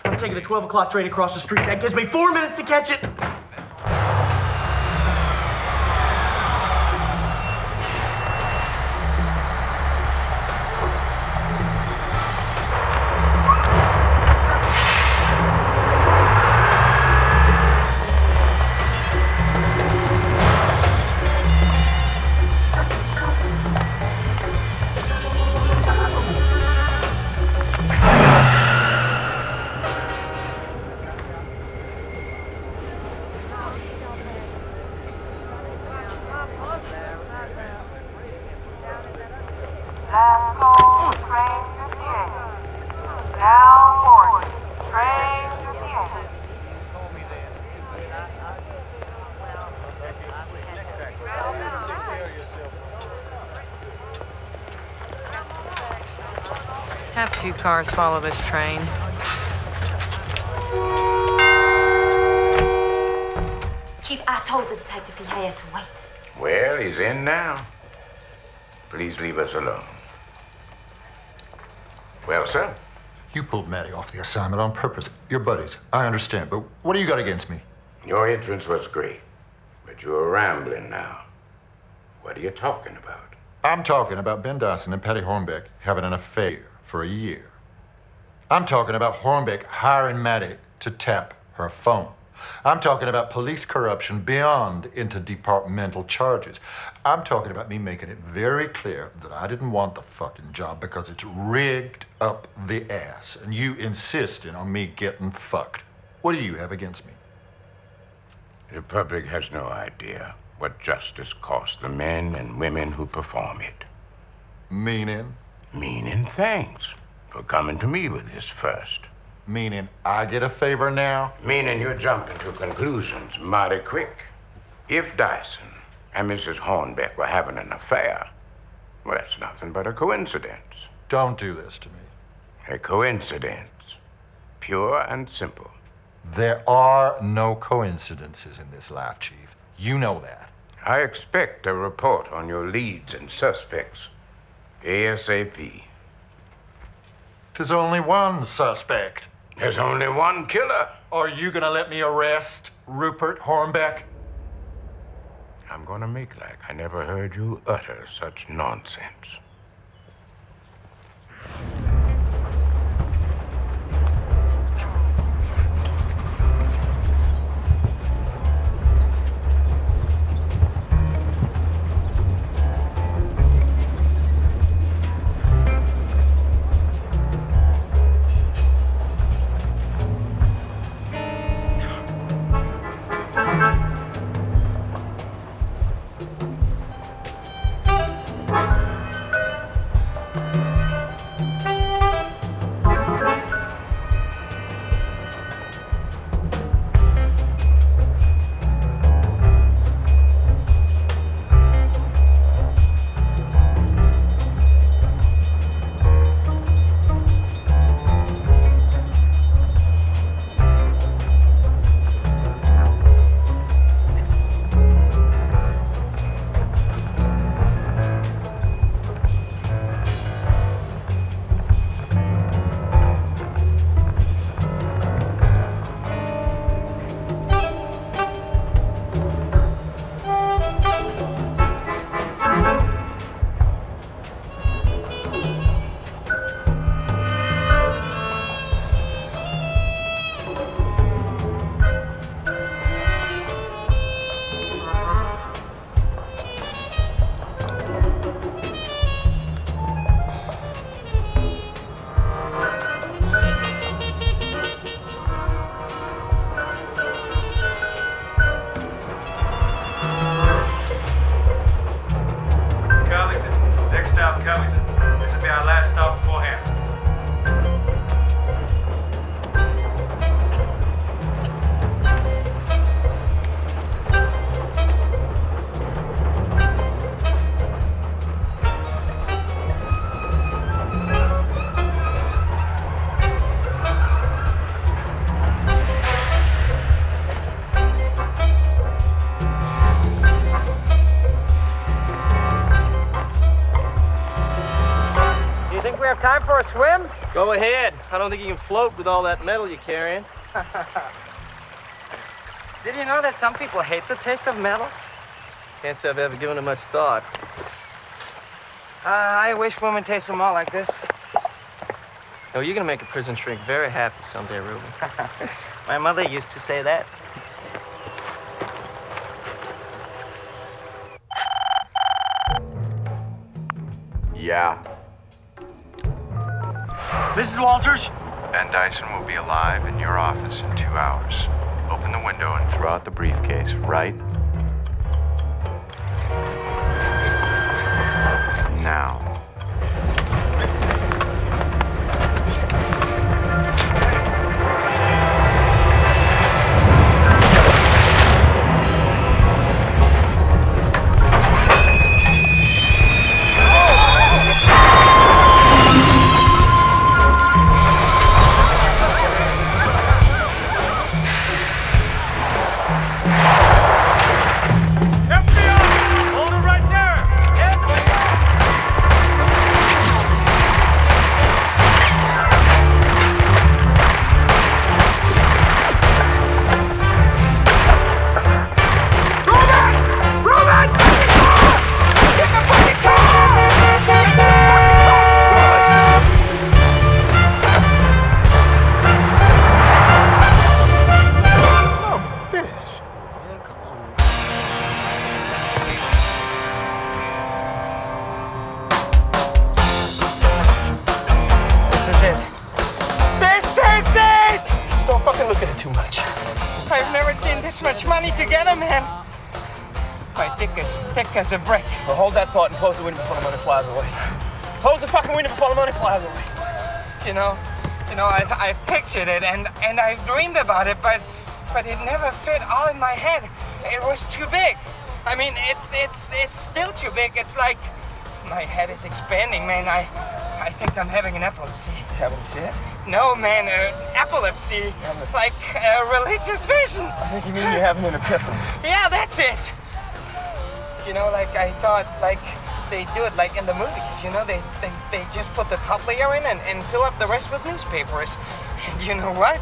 I'm taking the 12 o'clock train across the street. That gives me 4 minutes to catch it. 2 cars follow this train. Chief, I told the detective he had to wait. Well, he's in now. Please leave us alone. Well, sir? You pulled Matty off the assignment on purpose. You're buddies. I understand, but what do you got against me? Your entrance was great, but you're rambling now. What are you talking about? I'm talking about Ben Dyson and Patty Hornbeck having an affair for a year. I'm talking about Hornbeck hiring Matty to tap her phone. I'm talking about police corruption beyond interdepartmental charges. I'm talking about me making it very clear that I didn't want the fucking job because it's rigged up the ass, and you insisting on me getting fucked. What do you have against me? The public has no idea what justice costs the men and women who perform it. Meaning? Meaning thanks for coming to me with this first. Meaning I get a favor now? Meaning you're jumping to conclusions mighty quick. If Dyson and Mrs. Hornbeck were having an affair, well, it's nothing but a coincidence. Don't do this to me. A coincidence. Pure and simple. There are no coincidences in this life, Chief. You know that. I expect a report on your leads and suspects. ASAP. There's only one suspect. There's only one killer. Are you gonna let me arrest Rupert Hornbeck? I'm gonna make like I never heard you utter such nonsense. Time for a swim? Go ahead. I don't think you can float with all that metal you're carrying. Did you know that some people hate the taste of metal? Can't say I've ever given it much thought. I wish women tasted more like this. Oh, you're gonna make a prison shrink very happy someday, Ruben. My mother used to say that. Yeah. Mrs. Walters? Ben Dyson will be alive in your office in 2 hours. Open the window and throw out the briefcase, right? Now. too much. I've never seen this much money together, man. My dick is thick as a brick. Well, hold that thought and close the window before the money flies away. Close the fucking window before the money flies away. You know, I've pictured it and I've dreamed about it, but it never fit all in my head. It was too big. I mean, it's still too big. It's like my head is expanding, man. I think I'm having an epilepsy. Having a fit? No, man, epilepsy. Like a religious vision. I think you mean you're having an epiphany. Yeah, that's it. You know, like I thought, like they do it like in the movies, you know, they just put the top layer in and fill up the rest with newspapers. And you know what?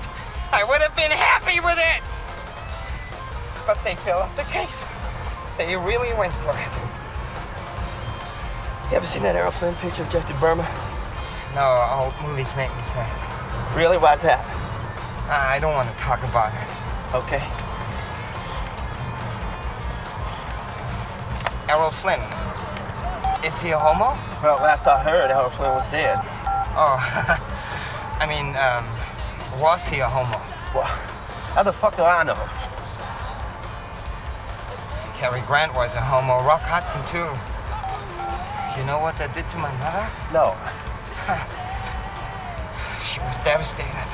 I would have been happy with it. But they fill up the case. They really went for it. You ever seen that Errol Flynn picture of Jack to Burma? No, old movies make me sad. Really? Why's that? I don't want to talk about it. Okay. Errol Flynn. Is he a homo? Well, last I heard, Errol Flynn was dead. Oh, I mean, was he a homo? Well, how the fuck do I know? Cary Grant was a homo. Rock Hudson, too. You know what that did to my mother? No. She was devastated.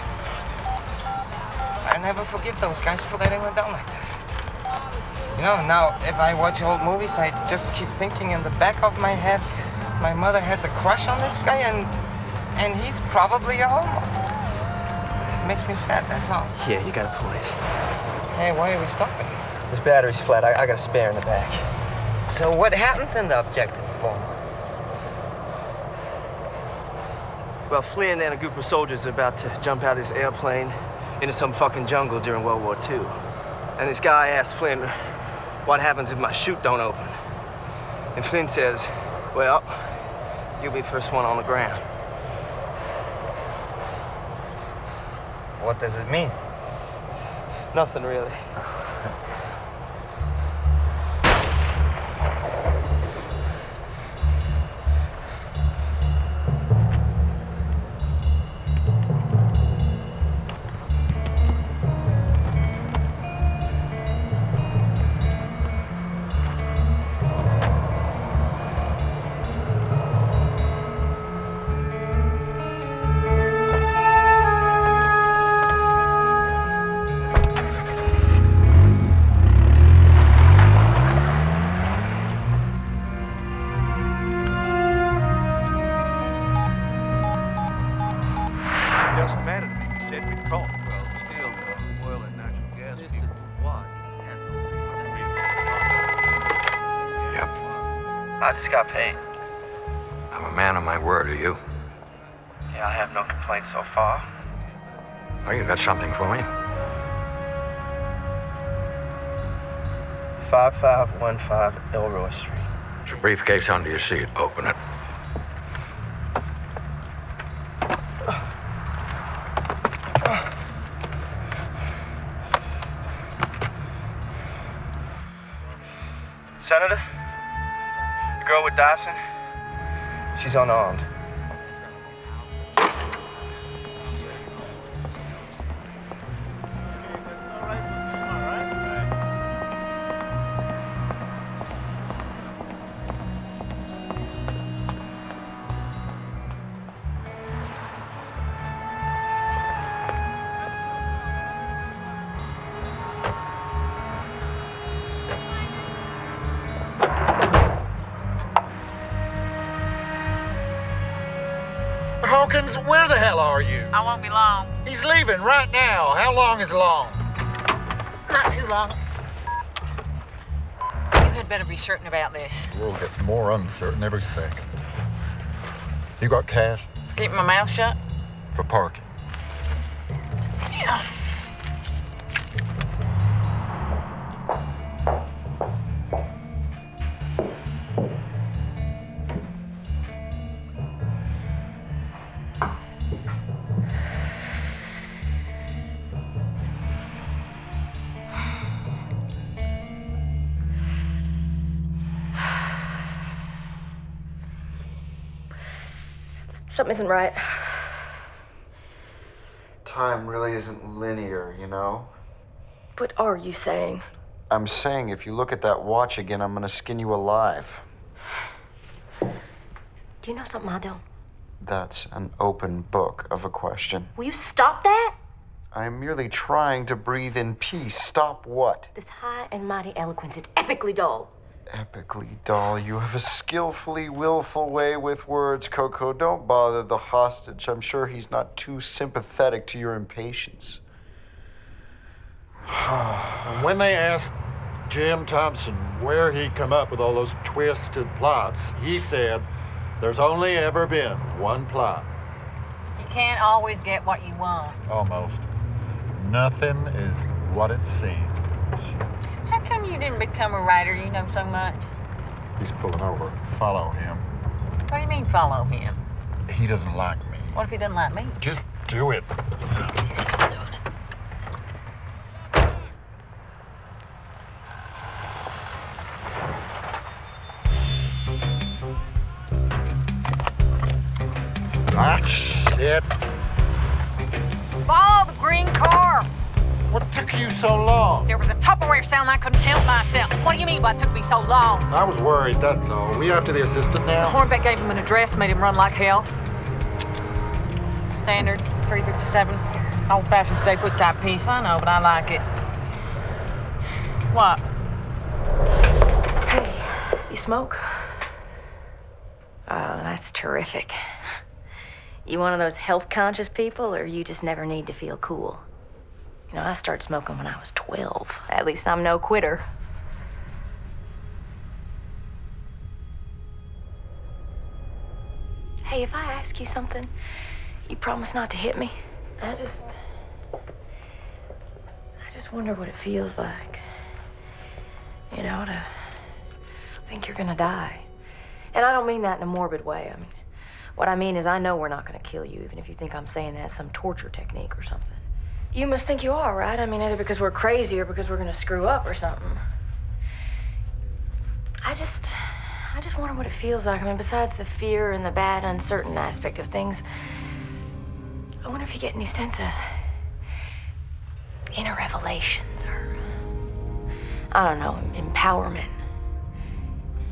I never forgive those guys for letting her down like this. You know, now, if I watch old movies, I just keep thinking in the back of my head, my mother has a crush on this guy, and he's probably a homo. It makes me sad, that's all. Yeah, you got a point. Hey, why are we stopping? This battery's flat. I got a spare in the back. So what happens in the objective bomb? Well, Flynn and a group of soldiers are about to jump out of his airplane into some fucking jungle during World War II. And this guy asked Flynn, what happens if my chute don't open? And Flynn says, well, you'll be first one on the ground. What does it mean? Nothing really. I just got paid. I'm a man of my word, are you? Yeah, I have no complaints so far. Oh, you got something for me? 5515 Elroy Street. There's a briefcase under your seat. Open it. Senator? The girl with Dyson? She's unarmed. Hawkins, where the hell are you? I won't be long. He's leaving right now. How long is long? Not too long. You had better be certain about this. The world gets more uncertain every second. You got cash? Keep my mouth shut? For parking. Yeah. Something isn't right. time really isn't linear, you know? What are you saying? I'm saying if you look at that watch again, I'm gonna skin you alive. Do you know something I don't? That's an open book of a question. Will you stop that? I'm merely trying to breathe in peace. Stop what? This high and mighty eloquence, it's epically dull. Epically dull. You have a skillfully willful way with words, Coco. Don't bother the hostage. I'm sure he's not too sympathetic to your impatience. When they asked Jim Thompson where he'd come up with all those twisted plots, he said, there's only ever been one plot. You can't always get what you want. Almost. Nothing is what it seems. How come you didn't become a writer? You know so much. He's pulling over. Follow him. What do you mean, follow him? He doesn't like me. What if he doesn't like me? Just do it. Ah, shit. Follow the green car. What took you so long? There was a Tupperware sound I couldn't help myself. What do you mean by it took me so long? I was worried, that's all. We after the assistant now? Hornbeck gave him an address, made him run like hell. Standard 357. Old-fashioned stay put type piece. I know, but I like it. What? Hey, you smoke? Oh, that's terrific. You one of those health-conscious people, or you just never need to feel cool? You know, I started smoking when I was 12. At least I'm no quitter. Hey, if I ask you something, you promise not to hit me? I just wonder what it feels like. You know, to think you're gonna die. And I don't mean that in a morbid way. I mean, what I mean is I know we're not gonna kill you, even if you think I'm saying that's some torture technique or something. You must think you are, right? I mean, either because we're crazy or because we're gonna screw up or something. I just wonder what it feels like. I mean, besides the fear and the bad, uncertain aspect of things, I wonder if you get any sense of inner revelations or, I don't know, empowerment.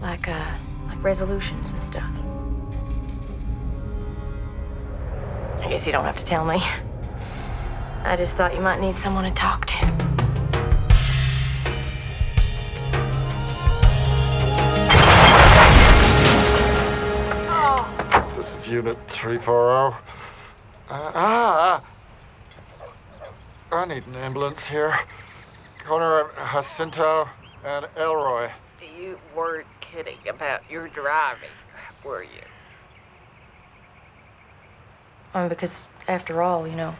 Like resolutions and stuff. I guess you don't have to tell me. I just thought you might need someone to talk to. Oh. This is Unit 340. I need an ambulance here. Corner of Jacinto and Elroy. You weren't kidding about your driving, were you? Because, after all, you know,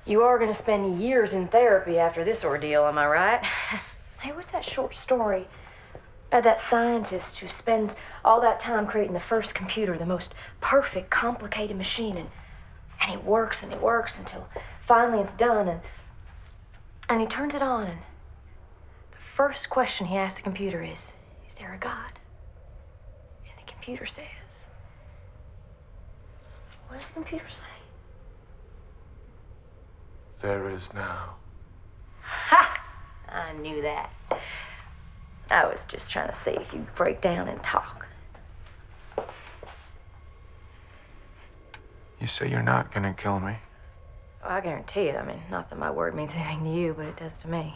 you are going to spend years in therapy after this ordeal, am I right? Hey, what's that short story about that scientist who spends all that time creating the first computer, the most perfect, complicated machine, and he works and he works until finally it's done, and he turns it on, and the first question he asks the computer is there a God? And the computer says, what does the computer say? There is now. Ha! I knew that. I was just trying to see if you'd break down and talk. You say you're not gonna kill me? Well, I guarantee it. I mean, not that my word means anything to you, but it does to me.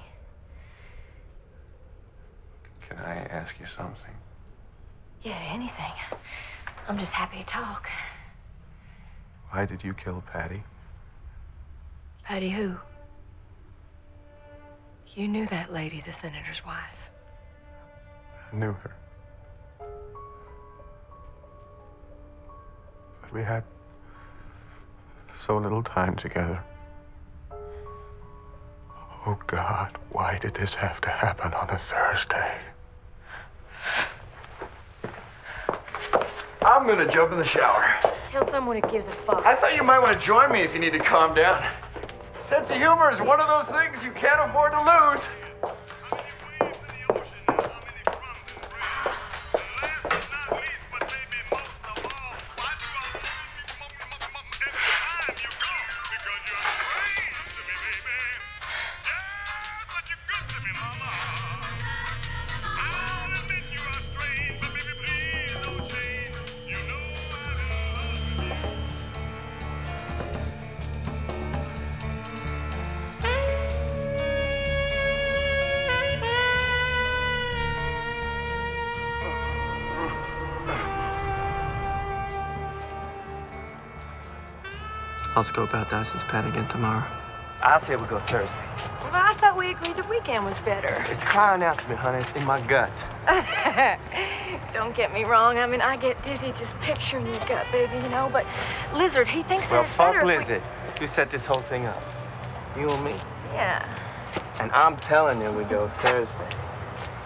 Can I ask you something? Yeah, anything. I'm just happy to talk. Why did you kill Patty? Patty who? You knew that lady, the senator's wife. I knew her. But we had so little time together. Oh, God, why did this have to happen on a Thursday? I'm gonna jump in the shower. Tell someone who gives a fuck. I thought you might want to join me if you need to calm down. Sense of humor is one of those things you can't afford to lose. I'll scope out Dyson's pad again tomorrow. I say we go Thursday. Well, I thought we agreed the weekend was better. It's crying out to me, honey. It's in my gut. Don't get me wrong. I mean, I get dizzy just picturing your gut, baby, you know, but Lizard, he thinks Well, that it's fuck better if Lizard. You set this whole thing up. You and me. Yeah. And I'm telling you, we go Thursday.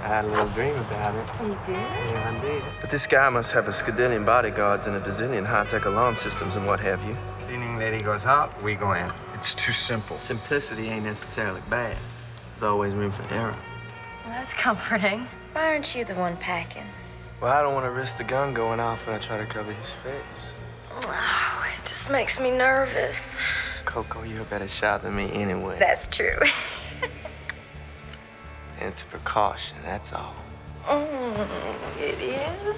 I had a little dream about it. You did? Yeah, I did. But this guy must have a skadillion bodyguards and a bazillion high-tech alarm systems and what have you. Cleaning lady goes out, we go in. It's too simple. Simplicity ain't necessarily bad. There's always room for error. Well, that's comforting. Why aren't you the one packing? Well, I don't want to risk the gun going off when I try to cover his face. Wow, it just makes me nervous. Coco, you're a better shot than me anyway. That's true. It's a precaution, that's all. It is?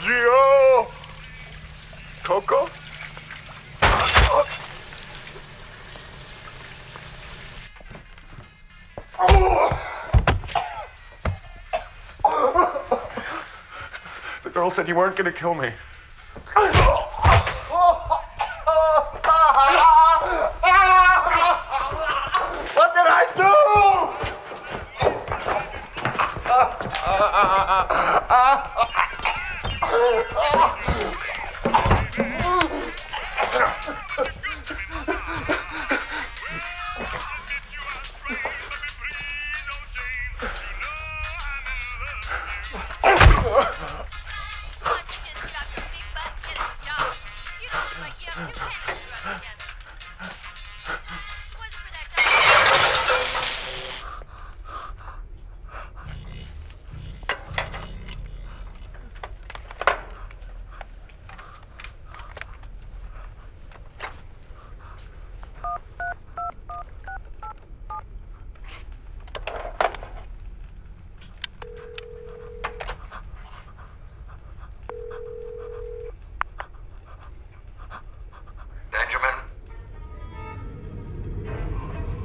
Gio! Coco? The girl said you weren't gonna kill me. What did I do?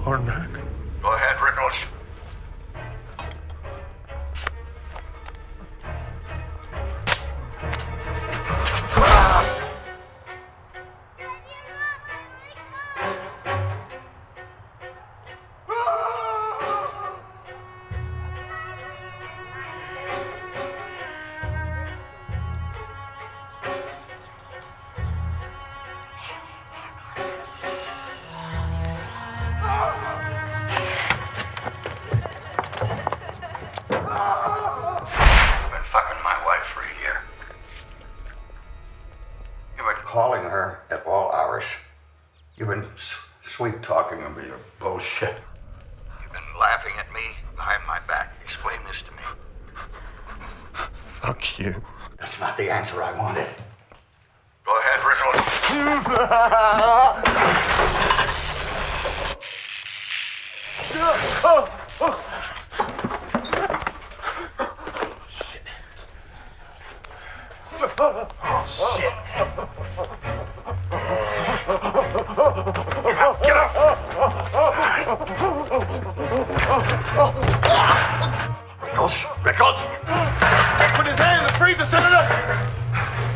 Hornback. Go ahead, Rickles. Calling her at all hours. You've been sweet-talking over your bullshit. You've been laughing at me behind my back. Explain this to me. Fuck you. That's not the answer I wanted. Go ahead, Rickles. Shit. Get up! Rickles! Put his hand in the freezer, Senator!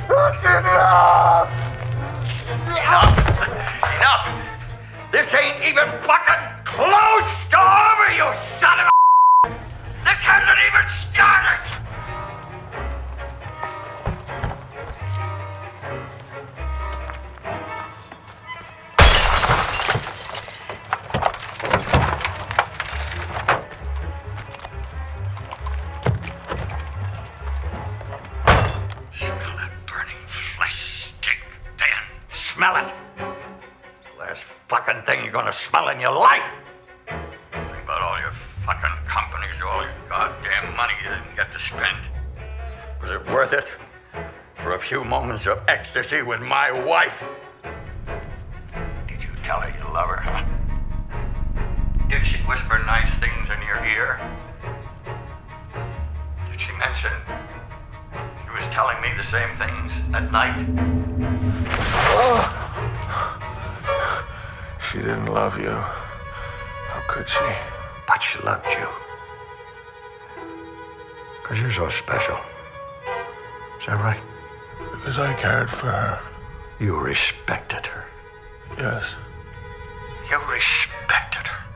That's enough! Enough! Enough! This ain't even fucking close to over, you son of a... This hasn't even started! want to smell in your life. Think about all your fucking companies, all your goddamn money you didn't get to spend. Was it worth it for a few moments of ecstasy with my wife? Did you tell her you love her, huh? Did she whisper nice things in your ear? Did she mention she was telling me the same things at night? She didn't love you. How could she? But she loved you. Because you're so special. Is that right? Because I cared for her. You respected her. Yes. You respected her.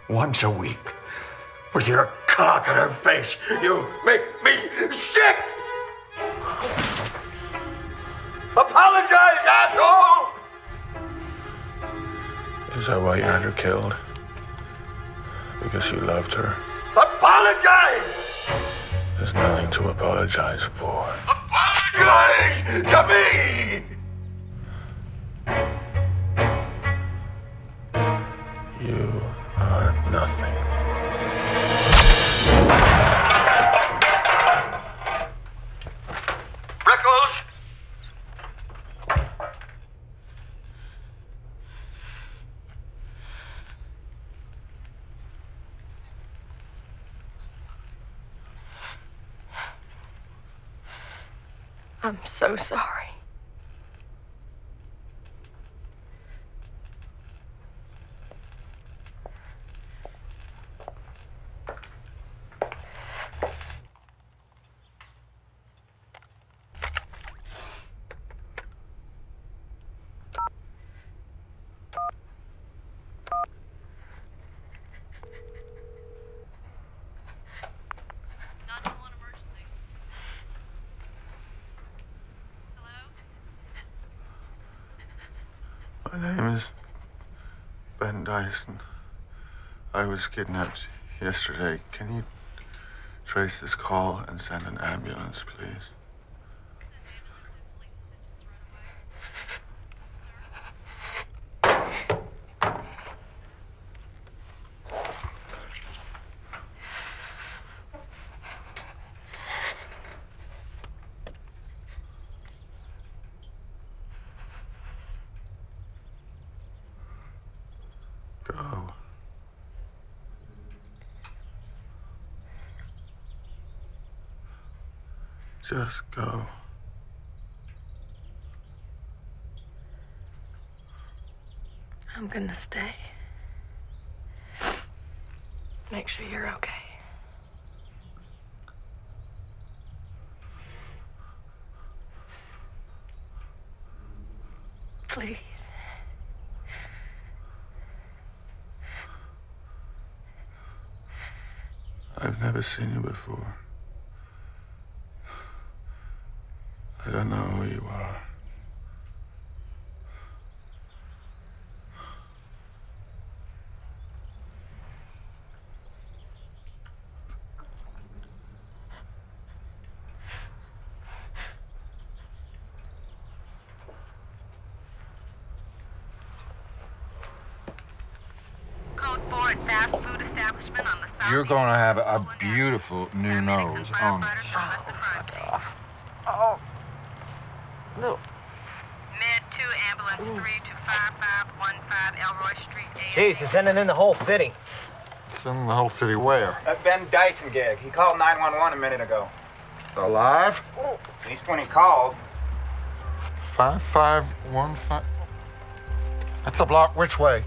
Once a week. With your cock in her face. You make me sick! Apologize, asshole! Is that why you had her killed? Because you loved her? Apologize! There's nothing to apologize for. Apologize to me! You are nothing. Rickles! I'm so sorry. My name is Ben Dyson. I was kidnapped yesterday. Can you trace this call and send an ambulance, please? Go. Just go. I'm gonna stay. Make sure you're okay. Please. I've never seen you before. I don't know who you are. You're gonna have a beautiful new nose on this. Oh. No. Med 2 ambulance 325515 Elroy Street. Jeez, he's sending in the whole city. Send the whole city where? That Ben Dyson gig. He called 911 a minute ago. Alive? At least when he called. 5515. That's a block which way?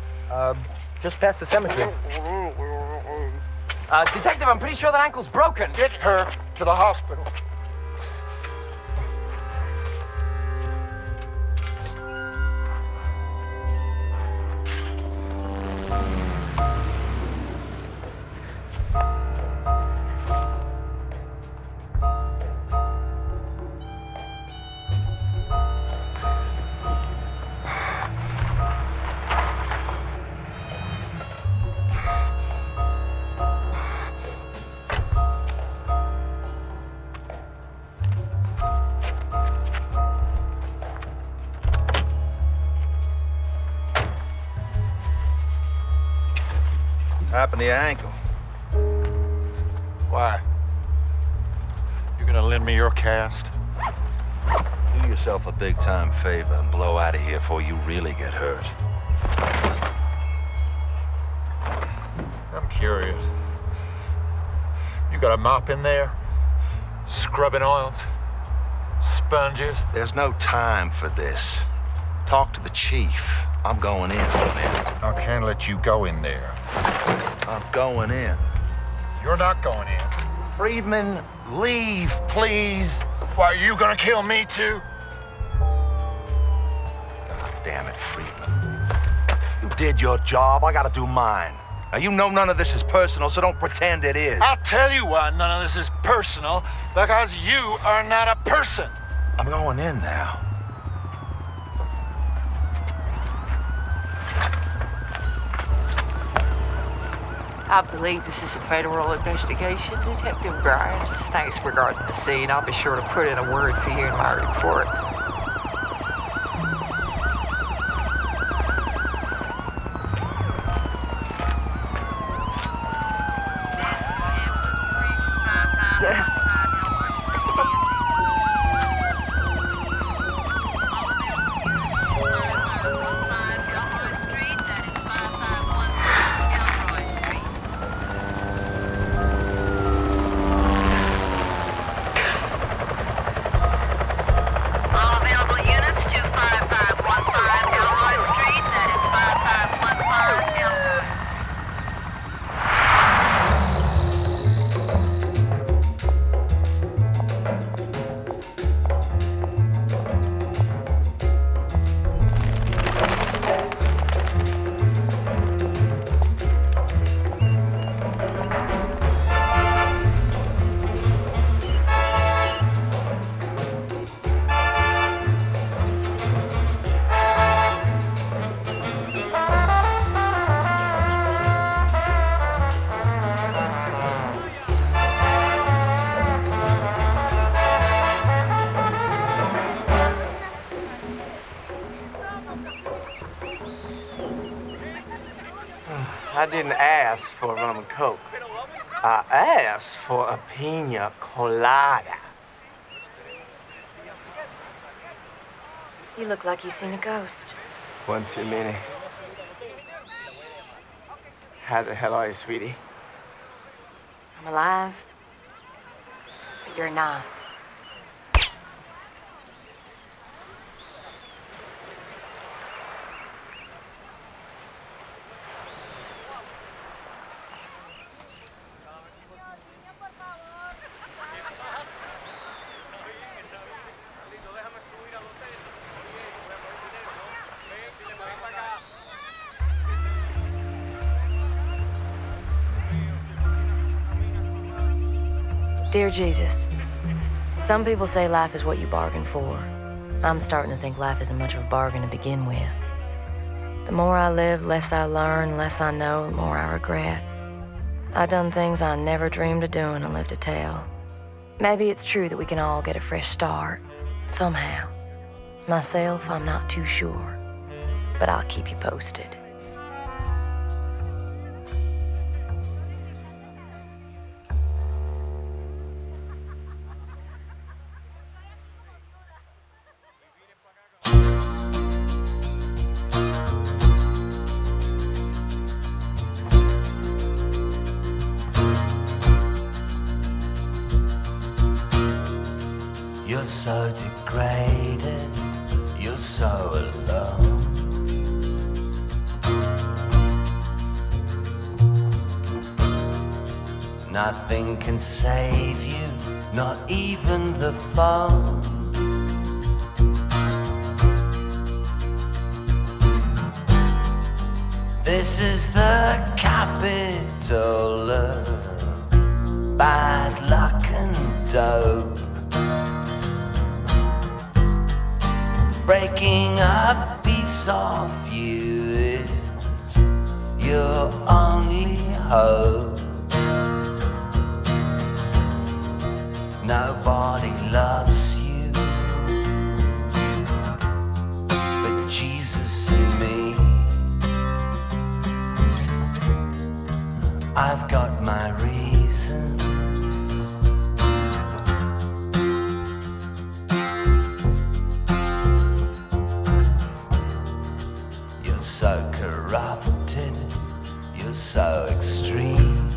Just past the cemetery. Detective, I'm pretty sure that ankle's broken. Get her to the hospital. happened to your ankle? Why? You gonna lend me your cast? Do yourself a big-time favor and blow out of here before you really get hurt. I'm curious. You got a mop in there? Scrubbing oils? Sponges? There's no time for this. Talk to the chief. I'm going in, man. I can't let you go in there. I'm going in. You're not going in. Friedman, leave, please. Why, are you gonna kill me too? God damn it, Friedman. You did your job, I gotta do mine. Now, you know none of this is personal, so don't pretend it is. I'll tell you why none of this is personal. Because you are not a person. I'm going in now. I believe this is a federal investigation, Detective Grimes. Thanks regarding the scene. I'll be sure to put in a word for you in my report. I didn't ask for rum and coke. I asked for a pina colada. You look like you've seen a ghost. One too many. How the hell are you, sweetie? I'm alive, but you're not. Dear Jesus, some people say life is what you bargain for. I'm starting to think life isn't much of a bargain to begin with. The more I live, less I learn, less I know, the more I regret. I've done things I never dreamed of doing and lived to tell. Maybe it's true that we can all get a fresh start, somehow. Myself, I'm not too sure, but I'll keep you posted. You're so degraded, you're so alone. Nothing can save you, not even the phone. This is the capital of bad luck and dope. Breaking a piece of you is your only hope. Nobody loves you but Jesus and me. I've got my reasons. You're so corrupted, you're so extreme.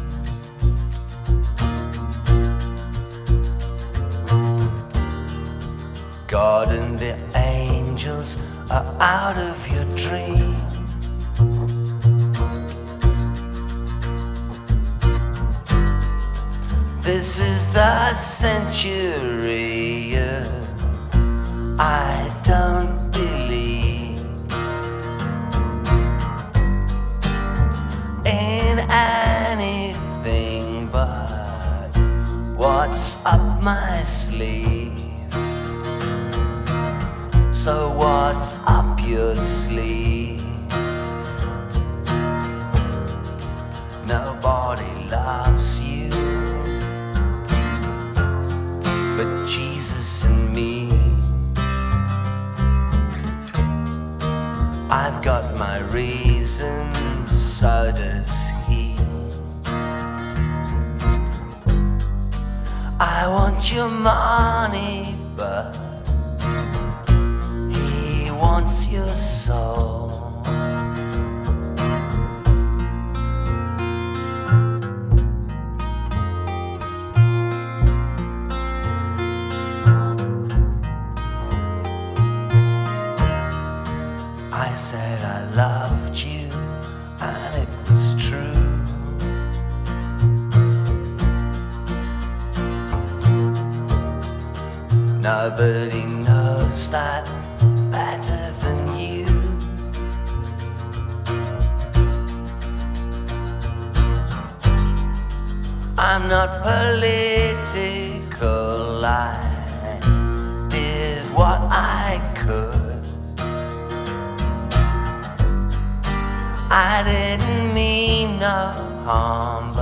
God and the angels are out of your dream. This is the century. I don't believe in anything but what's up my sleeve. So what's up your sleeve? Nobody loves you but Jesus and me. I've got my reasons, so does he. I want your money, but he wants your soul. I said I loved you, and it was true. Nobody knows that better than you. I'm not political, I did what I could. I didn't mean no harm,